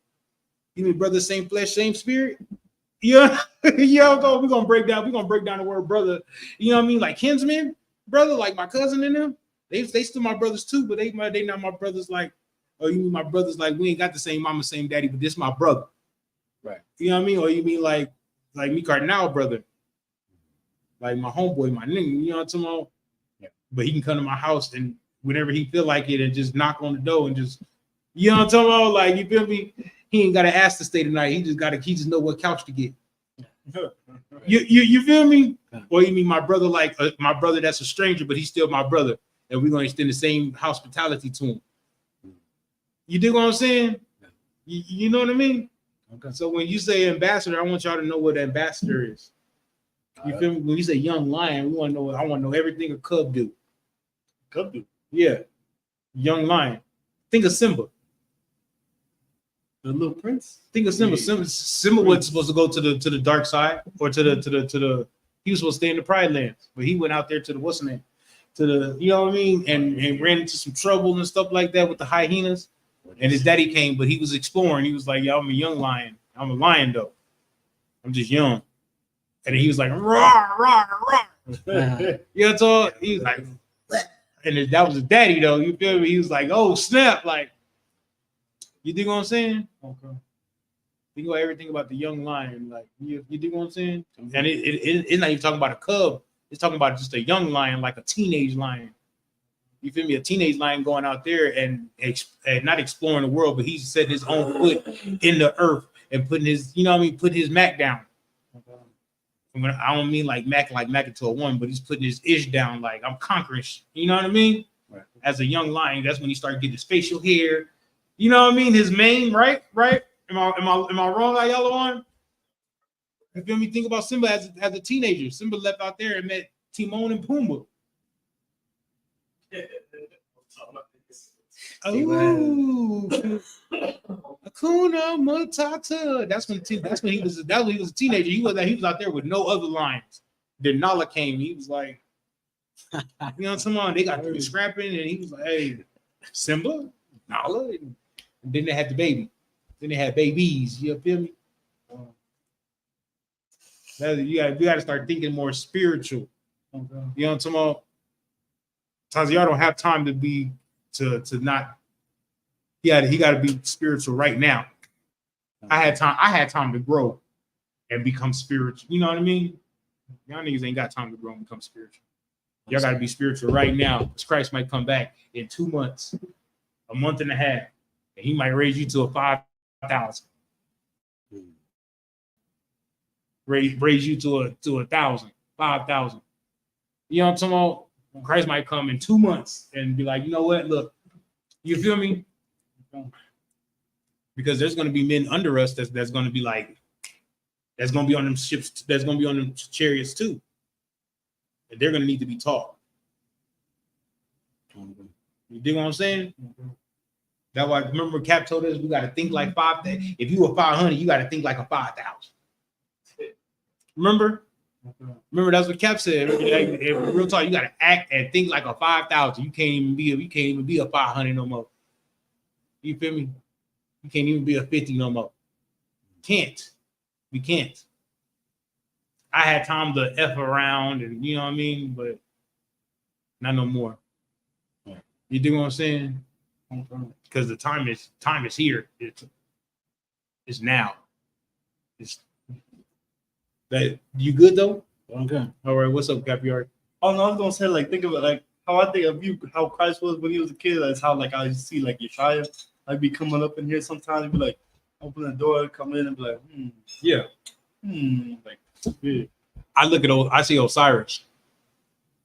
You mean brother same flesh, same spirit? Yeah, yeah. We're gonna break down the word brother. You know what I mean? Like kinsmen, brother, like my cousin and them. They still my brothers too, but they not my brothers like. Or you mean my brothers like we ain't got the same mama, same daddy, but this my brother. Right. You know what I mean? Or you mean like me Cardinal brother, like my homeboy, my nigga. You know what I'm talking about? Yeah. But he can come to my house and whenever he feel like it and just knock on the door and just, you know what I'm talking about? Like, you feel me? He ain't gotta ask to stay tonight. He just know what couch to get. You feel me? Or you mean my brother like my brother that's a stranger, but he's still my brother, and we're gonna extend the same hospitality to him. You dig what I'm saying? You know what I mean? Okay. So when you say ambassador, I want y'all to know what ambassador is. You feel me? When you say young lion, we want to know. I want to know everything a cub do. Cub do. Yeah, young lion. Think of Simba. The little prince. Think of Simba. Simba was supposed to go to the dark side, or to the. He was supposed to stay in the Pride Lands, but he went out there to the what's the name, to the, you know what I mean, and ran into some trouble and stuff like that with the hyenas. And his daddy came, but he was exploring. He was like, "Yeah, I'm a young lion. I'm a lion though. I'm just young." And then he was like, "Roar, roar, roar." You know, so he was like, and that was his daddy though. You feel me? He was like, "Oh snap!" Like, you dig what I'm saying? Okay. Think about everything about the young lion. Like, you dig what I'm saying? And it's not even talking about a cub. It's talking about just a young lion, like a teenage lion. You feel me? A teenage lion going out there and not exploring the world, but he's setting his own foot in the earth and putting his, you know what I mean, putting his Mac down. I don't mean like Mac into a one, but he's putting his ish down, like I'm conquering. You know what I mean? Right. As a young lion, that's when he started getting his facial hair. You know what I mean? His mane, right? Am I wrong, y'all on? You feel me? Think about Simba as a teenager. Simba left out there and met Timon and Pumbaa. Oh, Hakuna Matata. That's when he was a teenager. He was out there with no other lions. Then Nala came. He was like, you know, someone they got to scrapping, and he was like, "Hey, Simba, Nala," and then they had the baby. Then they had babies. You feel me? You got to start thinking more spiritual. You know what I'm talking about? Taziar don't have time to be to not. He got to be spiritual right now. I had time to grow and become spiritual. You know what I mean? Y'all niggas ain't got time to grow and become spiritual. Y'all got to be spiritual right now, because Christ might come back in 2 months, a month and a half, and he might raise you to a 5,000. Raise you to 1,000, 5,000. You know what I'm talking about? Christ might come in 2 months and be like, you know what? Look, you feel me? Because there's going to be men under us that's going to be like, that's going to be on them ships, that's going to be on them chariots too. And they're going to need to be taught. You dig what I'm saying? That's why, remember Cap told us we got to think like 5,000. If you were 500, you got to think like a 5,000. Remember? Remember, that's what Cap said. Like, real talk, you got to act and think like a 5,000. You can't even be a 500 no more. You feel me? You can't even be a 50 no more. Can't. We can't. I had time to F around, and you know what I mean, but not no more. You dig what I'm saying? Because the time is here. It's now. It's that you good though? Okay. All right. What's up, Capiar? Oh no, I was gonna say, like, think of it like how I think of you, how Christ was when he was a kid. That's how, like, I see like Yeshaya. I'd be coming up in here sometimes and be like, open the door, come in and be like, Yeah. Like, yeah. I see Osiris.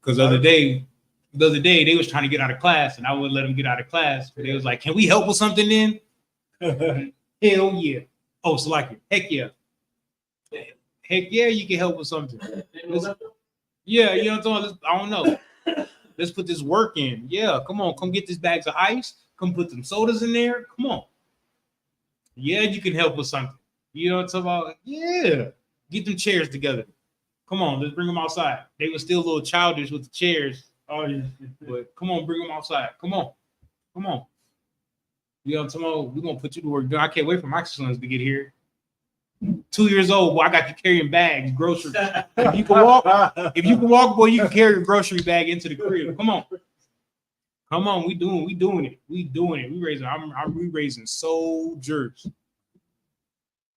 Because the other day they was trying to get out of class, and I wouldn't let them get out of class. But they was like, "Can we help with something then?" Hell yeah. Oh, so like, heck yeah. Heck yeah, you can help with something. Yeah, you know what I'm talking about? I don't know. Let's put this work in. Yeah, come on. Come get these bags of ice. Come put some sodas in there. Come on. Yeah, you can help with something. You know what I'm talking about? Yeah. Get them chairs together. Come on, let's bring them outside. They were still a little childish with the chairs. Oh, yeah. But come on, bring them outside. Come on. Come on. You know what I'm talking about? We're going to put you to work. I can't wait for my sons to get here. 2 years old, boy, I got you carrying bags, groceries. If you can walk, boy, you can carry a grocery bag into the crib. Come on. Come on, we doing it. We raising soldiers.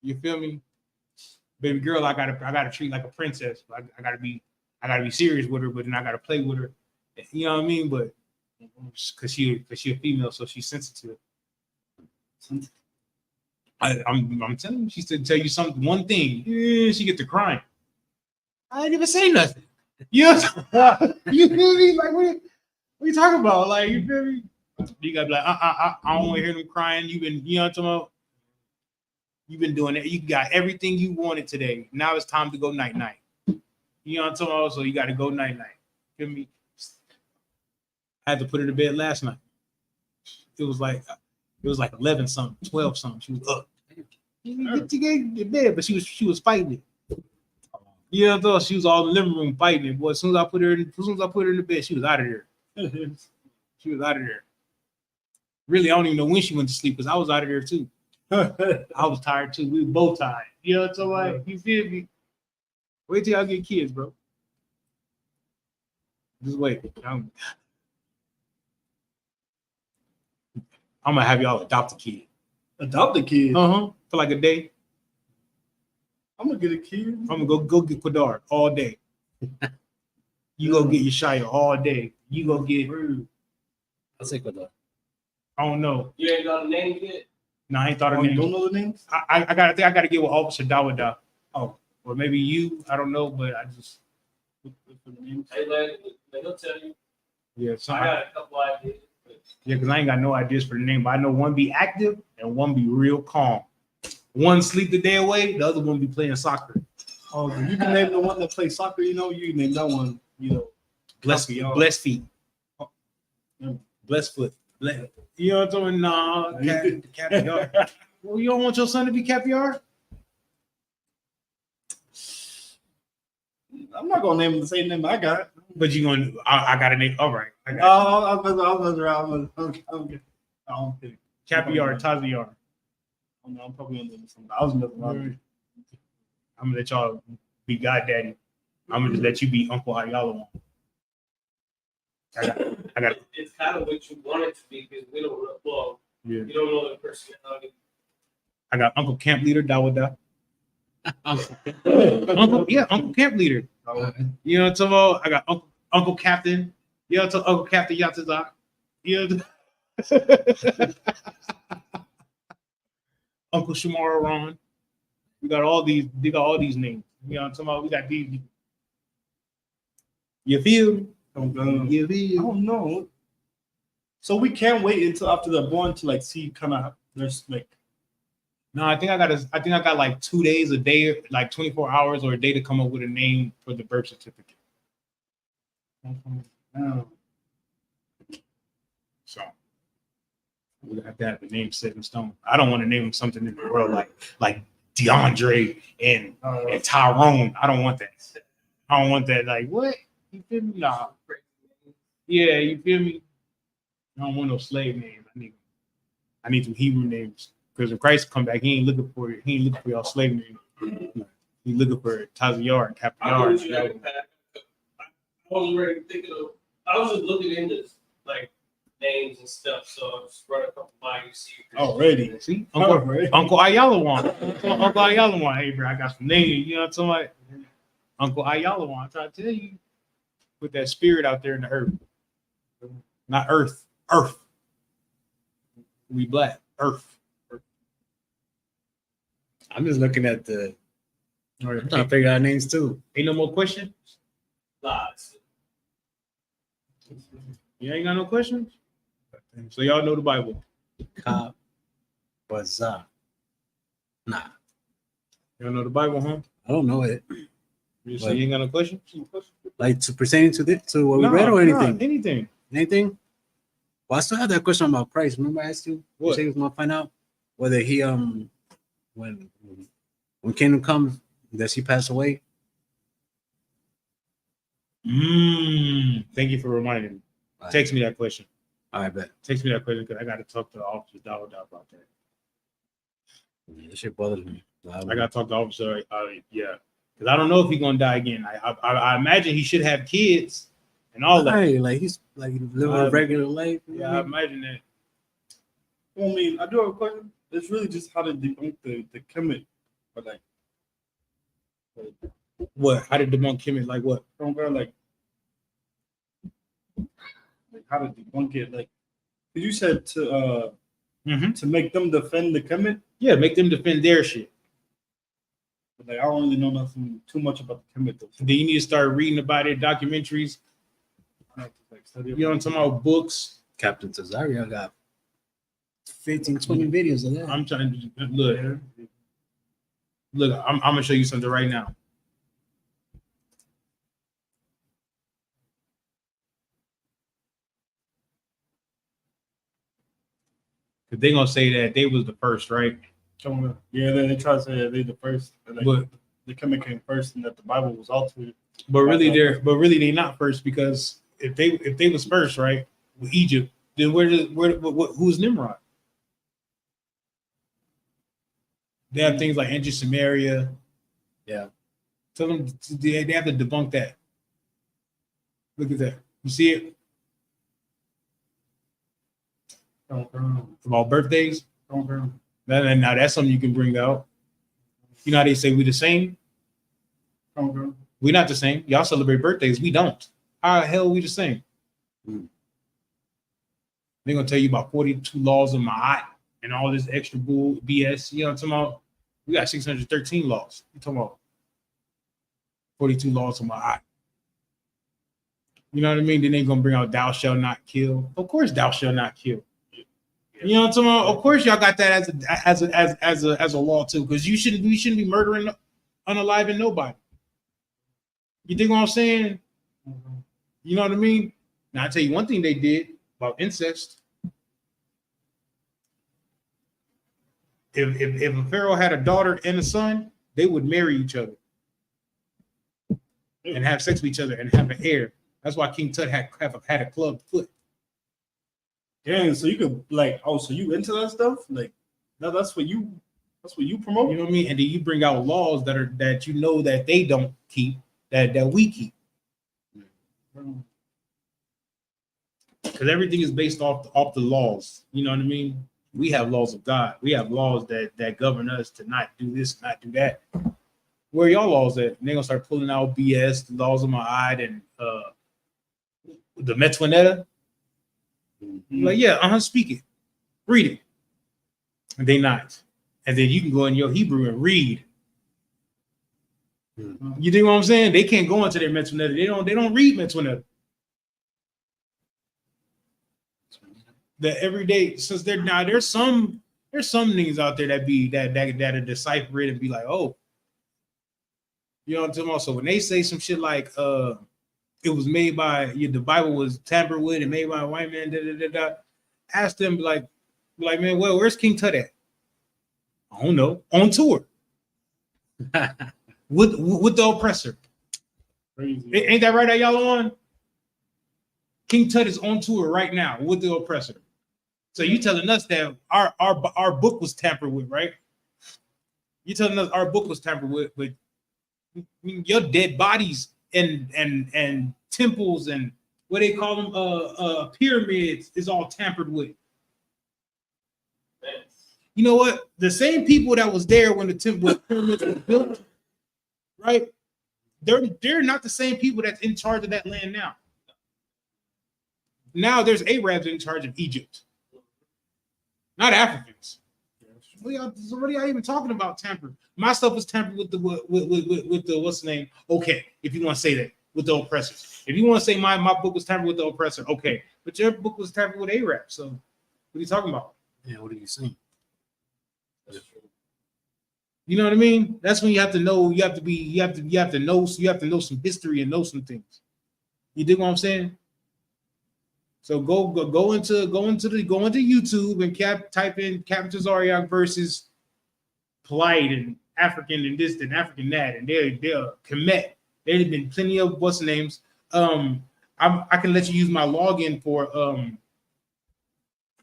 You feel me? Baby girl, I gotta treat like a princess. I gotta be serious with her, but then I gotta play with her. You know what I mean? But because she a female, so she's sensitive. I'm telling you, she said tell you something, one thing. Yeah, she get to crying. I didn't even say nothing. You know, you feel me? Like what are you talking about? Like, you feel me? You gotta be like, I don't want to hear them crying. You know what I'm talking about? You've been doing it. You got everything you wanted today. Now it's time to go night night. You know what I'm talking about? So you got to go night night. Feel me? I had to put her to bed last night. It was like 11 something, 12 something. She was up. Get to bed, but she was fighting it. Yeah, though she was all in the living room fighting it. Boy, as soon as I put her in the bed, she was out of there. She was out of there. Really, I don't even know when she went to sleep because I was out of there too. I was tired too. We were both tired. You know what I'm talking about? You feel me? Wait till y'all get kids, bro. Just wait. I'm gonna have y'all adopt a kid. Adopt a kid. For like a day. I'm gonna get a kid. I'm gonna go get Quadar all day. You go get your Shia all day. You go get. I'll say Quadar. I don't know. You ain't got a name yet? No, I ain't thought of You names. don't know the names? I gotta get with Officer Dawada. Oh, or maybe you. I don't know, but I just. Hey, Larry, he'll tell you. Yeah, so I got a couple ideas. yeah, because I ain't got no ideas for the name, but I know one be active and one be real calm. One sleep the day away, the other one be playing soccer. Oh, you can name the one that plays soccer. You know, you can name that one. You know, Blessed feet. Blessed foot. You know what I'm talking about? Nah, Capiar. Well, you don't want your son to be Capiar? I'm not gonna name him the same name I got. But you gonna? I got a name. All right. I got I don't think. Capiar, Taziar. I'm probably gonna name something. I was nothing wrong. I'm gonna let y'all be goddaddy. I'm gonna just let you be Uncle Ayala. I got. It's kind of what you want it to be because we don't know. Well, Yeah. you don't know the personality. I got Uncle Camp Leader Dawada. Uncle Camp Leader. You know what I'm talking about? I got Uncle Captain. You know what I'm talking Uncle Captain Yatazak. You know Uncle Shamara Ron. We got all these. They got all these names. You know what I'm talking about? We got these. You feel me? You I feel? don't know. So we can't wait until after they're born to like see kind of there's like. No, I think I got like 2 days, a day, like 24 hours or a day to come up with a name for the birth certificate. So we have to have the name set in stone. I don't want to name him something in the world like DeAndre and Tyrone. I don't want that. I don't want that. Like what? You feel me? Nah. Yeah, you feel me? I don't want no slave names. I need some Hebrew names. Because when Christ come back, he ain't looking for it. He ain't looking for y'all slave names. He looking for Taziar and Capiar. I was ready to think of. I was just looking into like names and stuff, so I was running a couple by you. See. Already. See, Uncle Ayala one. Uncle Ayala one. Hey, bro, I got some names. You know what I'm talking about? Uncle Ayala one. I'm trying to tell you, put that spirit out there in the earth. Not earth. Earth. We black. Earth. I'm just looking at the. All right, I'm trying to figure out names too. ain't no more questions? Lots. You ain't got no questions? So y'all know the Bible. Ka Baza. Nah, Y'all know the Bible, huh? I don't know it. So you ain't got no questions? Like to pertaining to what we read or anything. Anything. Anything? Well, I still have that question about Christ. Remember I asked you? What? You said you was gonna find out whether he when Kingdom comes, does he pass away? Thank you for reminding me. Text me that question. All right, bet. Text me that question because I got to talk to the officer about that. Yeah, that shit bothers me. I got to talk to the officer. Yeah, because I don't know if he's gonna die again. I imagine he should have kids and all that. Hey, like he's like living a regular life. Yeah, I imagine that. Well, I mean, I do have a question. It's really just how to debunk the Kemet, but like What? How did debunk Kemet? Like what? like how to debunk it. Like you said to make them defend the Kemet. Yeah, make them defend their shit. But like I don't really know nothing too much about the Kemet though. Then you need to start reading about it, documentaries. You know what I'm talking about? Books. Captain Tazaria got 15, 20 videos of that. I'm trying to look. Look, I'm gonna show you something right now. Cause they gonna say that they was the first, right? Yeah, they try to say that they the first, like, But the coming came first, and that the Bible was altered. really they not first, because if they was first, right, with Egypt, then who's Nimrod? They have things like ancient Samaria. Yeah. Tell them they have to debunk that. Look at that. You see it about birthdays? Now that's something you can bring out. You know how they say we the same? We're not the same. Y'all celebrate birthdays. We don't. How the hell are we the same? They're gonna tell you about 42 laws of Ma'at and all this extra bull BS. You know what I'm talking about? We got 613 laws. You talking about 42 laws of Ma'at. You know what I mean? Then they're gonna bring out thou shalt not kill. Of course, thou shalt not kill. You know what I'm talking about? Of course, y'all got that as a law too, because we shouldn't be murdering unaliving nobody. You think what I'm saying? You know what I mean? Now I tell you one thing they did about incest. If a pharaoh had a daughter and a son, they would marry each other and have sex with each other and have an heir. That's why King Tut had a clubbed foot. Dang, so you could like, so you into that stuff? Like, that's what you promote? You know what I mean? And then you bring out laws that you know that they don't keep, that we keep. Because everything is based off the laws. You know what I mean? We have laws of God. We have laws that govern us to not do this, not do that. Where are y'all laws at? And they're gonna start pulling out BS, the laws of Ma'at and the Metwanetta. Like, yeah, speak it, read it. And they not. And then you can go in your Hebrew and read. You think what I'm saying? They can't go into their Metwanetta. They don't read Metwanetta. The everyday, since there's some things out there that are decipher it and be like, oh, you know what I'm talking about? So when they say some shit like it was made by the Bible was tampered with and made by a white man, ask them like man, well, where's King Tut at? I don't know. On tour with the oppressor. Crazy. Ain't that right? That y'all on? King Tut is on tour right now with the oppressor. So you telling us that our book was tampered with, right? You telling us our book was tampered with, but your dead bodies and temples and what they call them pyramids is all tampered with. You know what? The same people that was there when the pyramids were built, right? They're not the same people that's in charge of that land now. Now there's Arabs in charge of Egypt, not Africans. What are y'all even talking about tampered? My stuff was tampered with the what's the name? Okay, if you want to say that, with the oppressors. If you want to say my book was tampered with the oppressor, okay. But your book was tampered with Arabs. So what are you talking about? Yeah, what are you saying? You know what I mean? That's when you have to know. You have to know some history and know some things. You dig what I'm saying? So go into YouTube and type in Captain Zariak versus Polite and African and this and African that, and they're Kemet. There's been plenty of what's the names. I can let you use my login for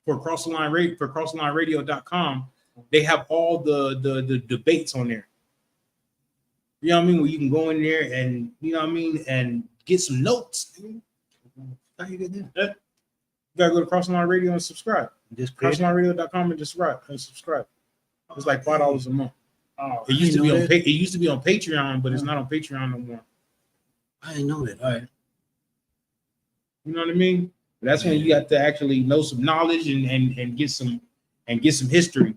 crosslineradio.com. They have all the debates on there. You know what I mean? Where you can go in there and you know what I mean and get some notes. How you get that? You gotta go to Crossline Radio and subscribe. Just crosslineradio.com and just subscribe. It's like $5 a month. It used to be on Patreon, but it's not on Patreon no more. I didn't know that. All right. You know what I mean? That's when you have to actually know some knowledge and get some history.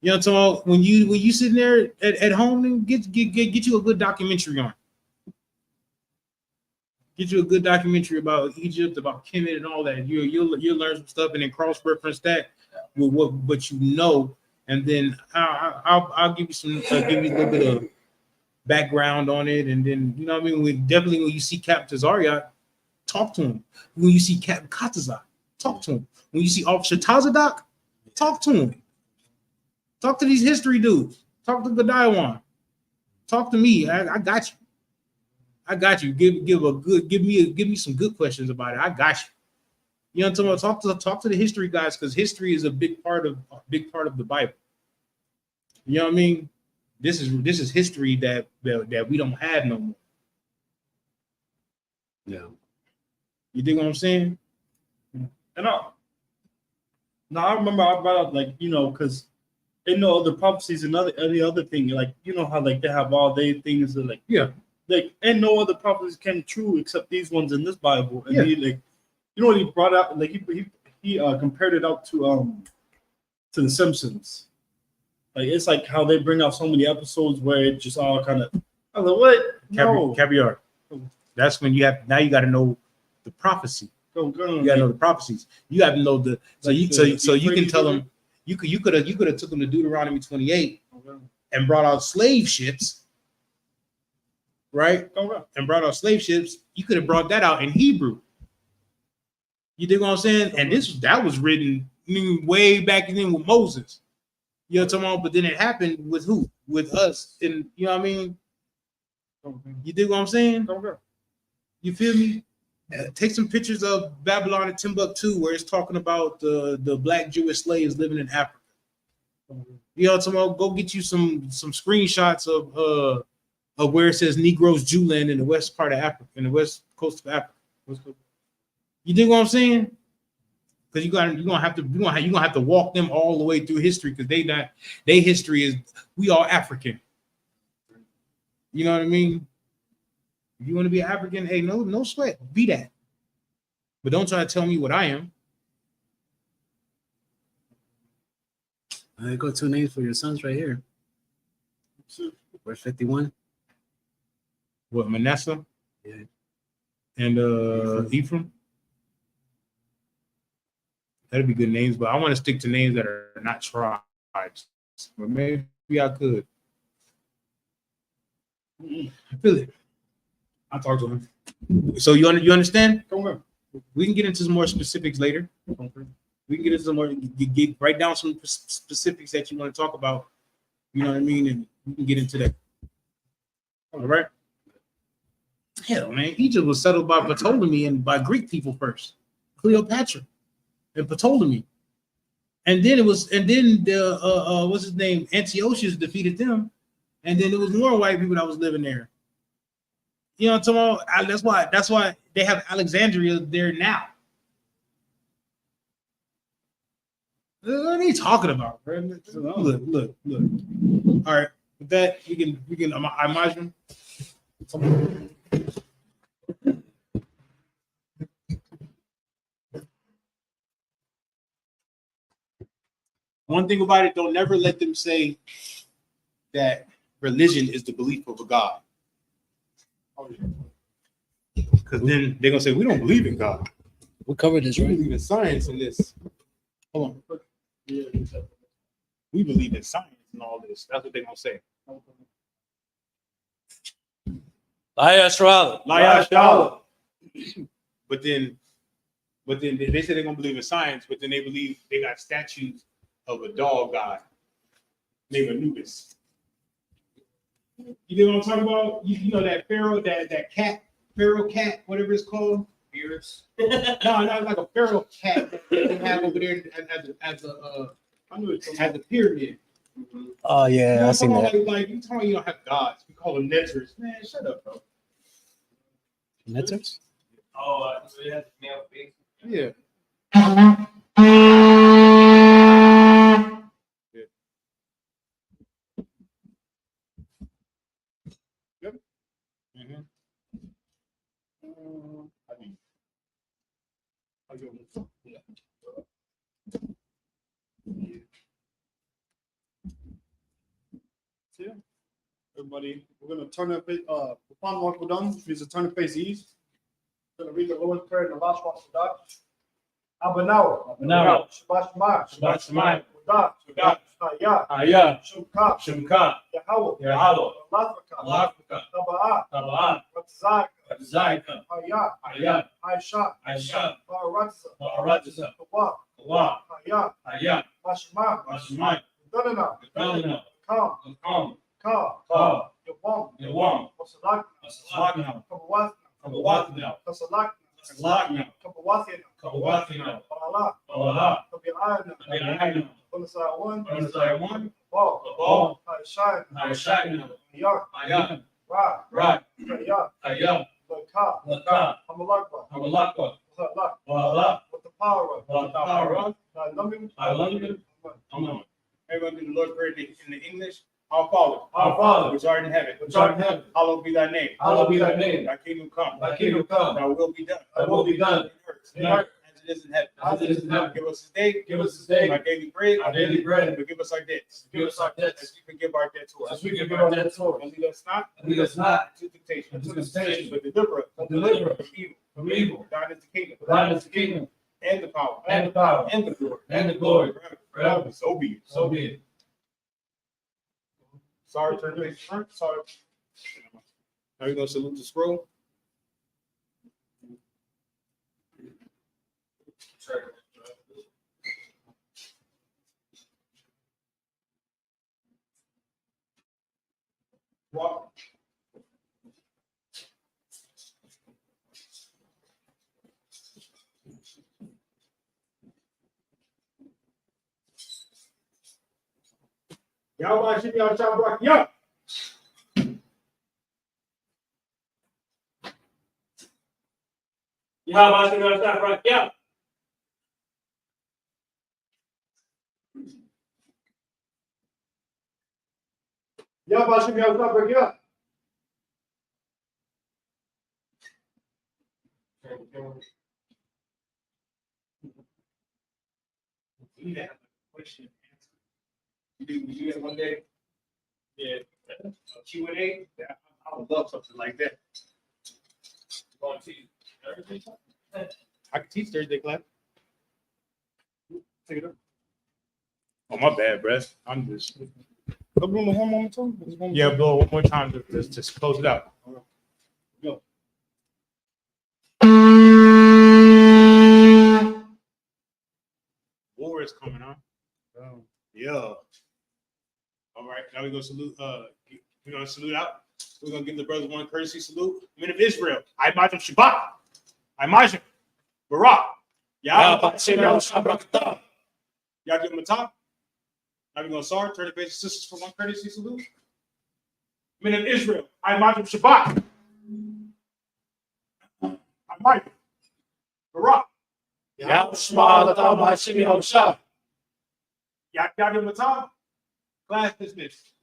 You know what I'm talking about? When you sitting there at home and get you a good documentary on. Get you a good documentary about Egypt, about Kemet and all that. You'll learn some stuff and then cross-reference that with what you know and then I'll give you some give you a little bit of background on it, and then you know what I mean. When you see Captain Tazariot, talk to him. When you see Captain Katazak, talk to him. When you see Officer Tazadak, talk to him. Talk to these history dudes. Talk to Godiwan. Talk to me. I got you. I got you. Give me some good questions about it. I got you. You know what I'm talking about? Talk to the history guys, because history is a big part of the Bible. You know what I mean? This is history that we don't have no more. Yeah. You dig what I'm saying? And I remember I brought up, like, you know, because they know other prophecies and any other thing, like, you know how like they have all their things that, like, Yeah. like, and no other prophecies came true except these ones in this Bible. And Yeah. he, like, you know what he brought out, like he compared it out to The Simpsons. Like, it's like how they bring out so many episodes where it just all kind of, I was like, what? No. Caviar. That's when you got to know the prophecy. Go, You got to know the prophecies. You got to know the so you can tell them you could have took them to Deuteronomy 28 and brought out slave ships, right? And brought out slave ships. You could have brought that out in Hebrew. You dig what I'm saying? And that was written way back then with Moses. You know what I'm talking about? But then it happened with who? With us. And you know what I mean? You dig what I'm saying? You feel me? Take some pictures of Babylon and Timbuktu where it's talking about the black Jewish slaves living in Africa. You know what I'm talking about? Go get you some screenshots of where it says Negroes Jewland in the west part of Africa, in the west coast of Africa. You dig what I'm saying? Because you're gonna have to walk them all the way through history, because their history is we are African. You know what I mean? If you want to be African, hey, no sweat, be that. But don't try to tell me what I am. I got two names for your sons right here. Verse 51. What, Manasseh? Yeah. And Ephraim? That'd be good names, but I want to stick to names that are not tribes. But maybe I could. I feel it. I'll talk to him. So you understand? We can get into some more specifics later. We can get into some more, write down some specifics that you want to talk about. You know what I mean? And we can get into that. All right. Hell, man, Egypt was settled by Ptolemy and by Greek people first. Cleopatra and Ptolemy. And then the what's his name? Antiochus defeated them. And then there was more white people that was living there. You know what I'm talking about? That's why they have Alexandria there now. What are you talking about, bro? Look. All right, with that, we can. I imagine. One thing about it, don't never let them say that religion is the belief of a God. Because then they're gonna say we don't believe in God. We covered this, We right? believe in science in this. Hold on. We believe in science and all this. That's what they're gonna say. Liar Australia. But then they say they're gonna believe in science, but then they believe they got statues of a dog god named Anubis. You know what I'm talking about? You know that pharaoh, that cat, pharaoh cat, whatever it's called. Beers. No, not like a feral cat that they have over there as the pyramid. Oh You yeah, know I seen what I'm that. talking about? Like you talking, you don't have gods. We call them netters. Man, shut up, bro. Netters? Oh, it has male face. Yeah. Yep. Mm-hmm. Yeah. Everybody, we're gonna turn it. Upon what we're done, which means to turn it face east. Gonna read the Lord's Prayer and the last one for Dutch. Abanawa. Abanawa. Shabbat Shema. Shabbat Shema. Sudah, Sudah, Hayat, Ayah, Shumka, Shimka, Yahweh, Yahalo, Lafaka, Lafka, Taba'at, Taba'at, Ratzak, Zaika, Hayat, Ayah, Aisha, Aisha, Baratza, Baratza, Kawa, Kawa, Hayat, Ayah, Bashma, Bashmai, Danana, Dalina, Kam, Kam, Ka, Ka, Yawam, Yawam, Wasalak, Salakna, Kabawath, Kabawathna, Kasalak, Salakna, Kabawathina, Kabawathna, Bala, Bala, Kabi'ana, Abi'ayna, Unasawan, Unsaiwan, Ba, Ba, Aisha, Aishayna, Hayat, Ayah, Ra, Rat, Hayat, Ayah, Laka, Laka, Hamalakba, Amalakwa, Halak, Bala, with the power, Batara, Lamim, Alamim, Amen. Everyone do the Lord prayer in the English. Our Father, Our Father, which art in heaven, which art in heaven, hallowed be thy name. hallowed be thy name. Thy kingdom come. Thy kingdom come. Thy will be done. Thy will be done. On earth, as it is in heaven. As it is in heaven. Give us this day. Give us this day our daily bread. our daily bread. And forgive us our debts. Give us our debts. As we forgive our debtors. As we forgive our debtors. And lead us not And lead us not into temptation. into temptation, But deliver us but deliver us from evil. from evil. Thine is the kingdom. For thine is the kingdom, And the power. and the power, And the glory. and the glory, Forever. forever. So be it. So be it. Sorry, turn to front. Sorry. Now we're gonna salute the scroll. Walk. Y'all should be on top rock. Yeah. Yahweh Shem Yahshua Barak Yah. Yabashim Yabashim, You have a question and answer. You do that one day? Yeah. Q&A? Yeah, I would love something like that. Going to you. I can teach Thursday class. Take it up. Oh, my bad, bro. I'm just. Go blow the horn one more time. Yeah, blow one more time to just close it out. Go. War is coming on. Yeah. All right. Now we're gonna salute. We're gonna salute out. We're gonna give the brothers one courtesy salute. Men of Israel. I imagine Shabbat. I imagine Barak. Y'all give them a top. Now we're gonna start. Turn the basic sisters for one courtesy salute. Men of Israel. I imagine Shabbat. I imagine Barak. Y'all give them a top. Class dismissed.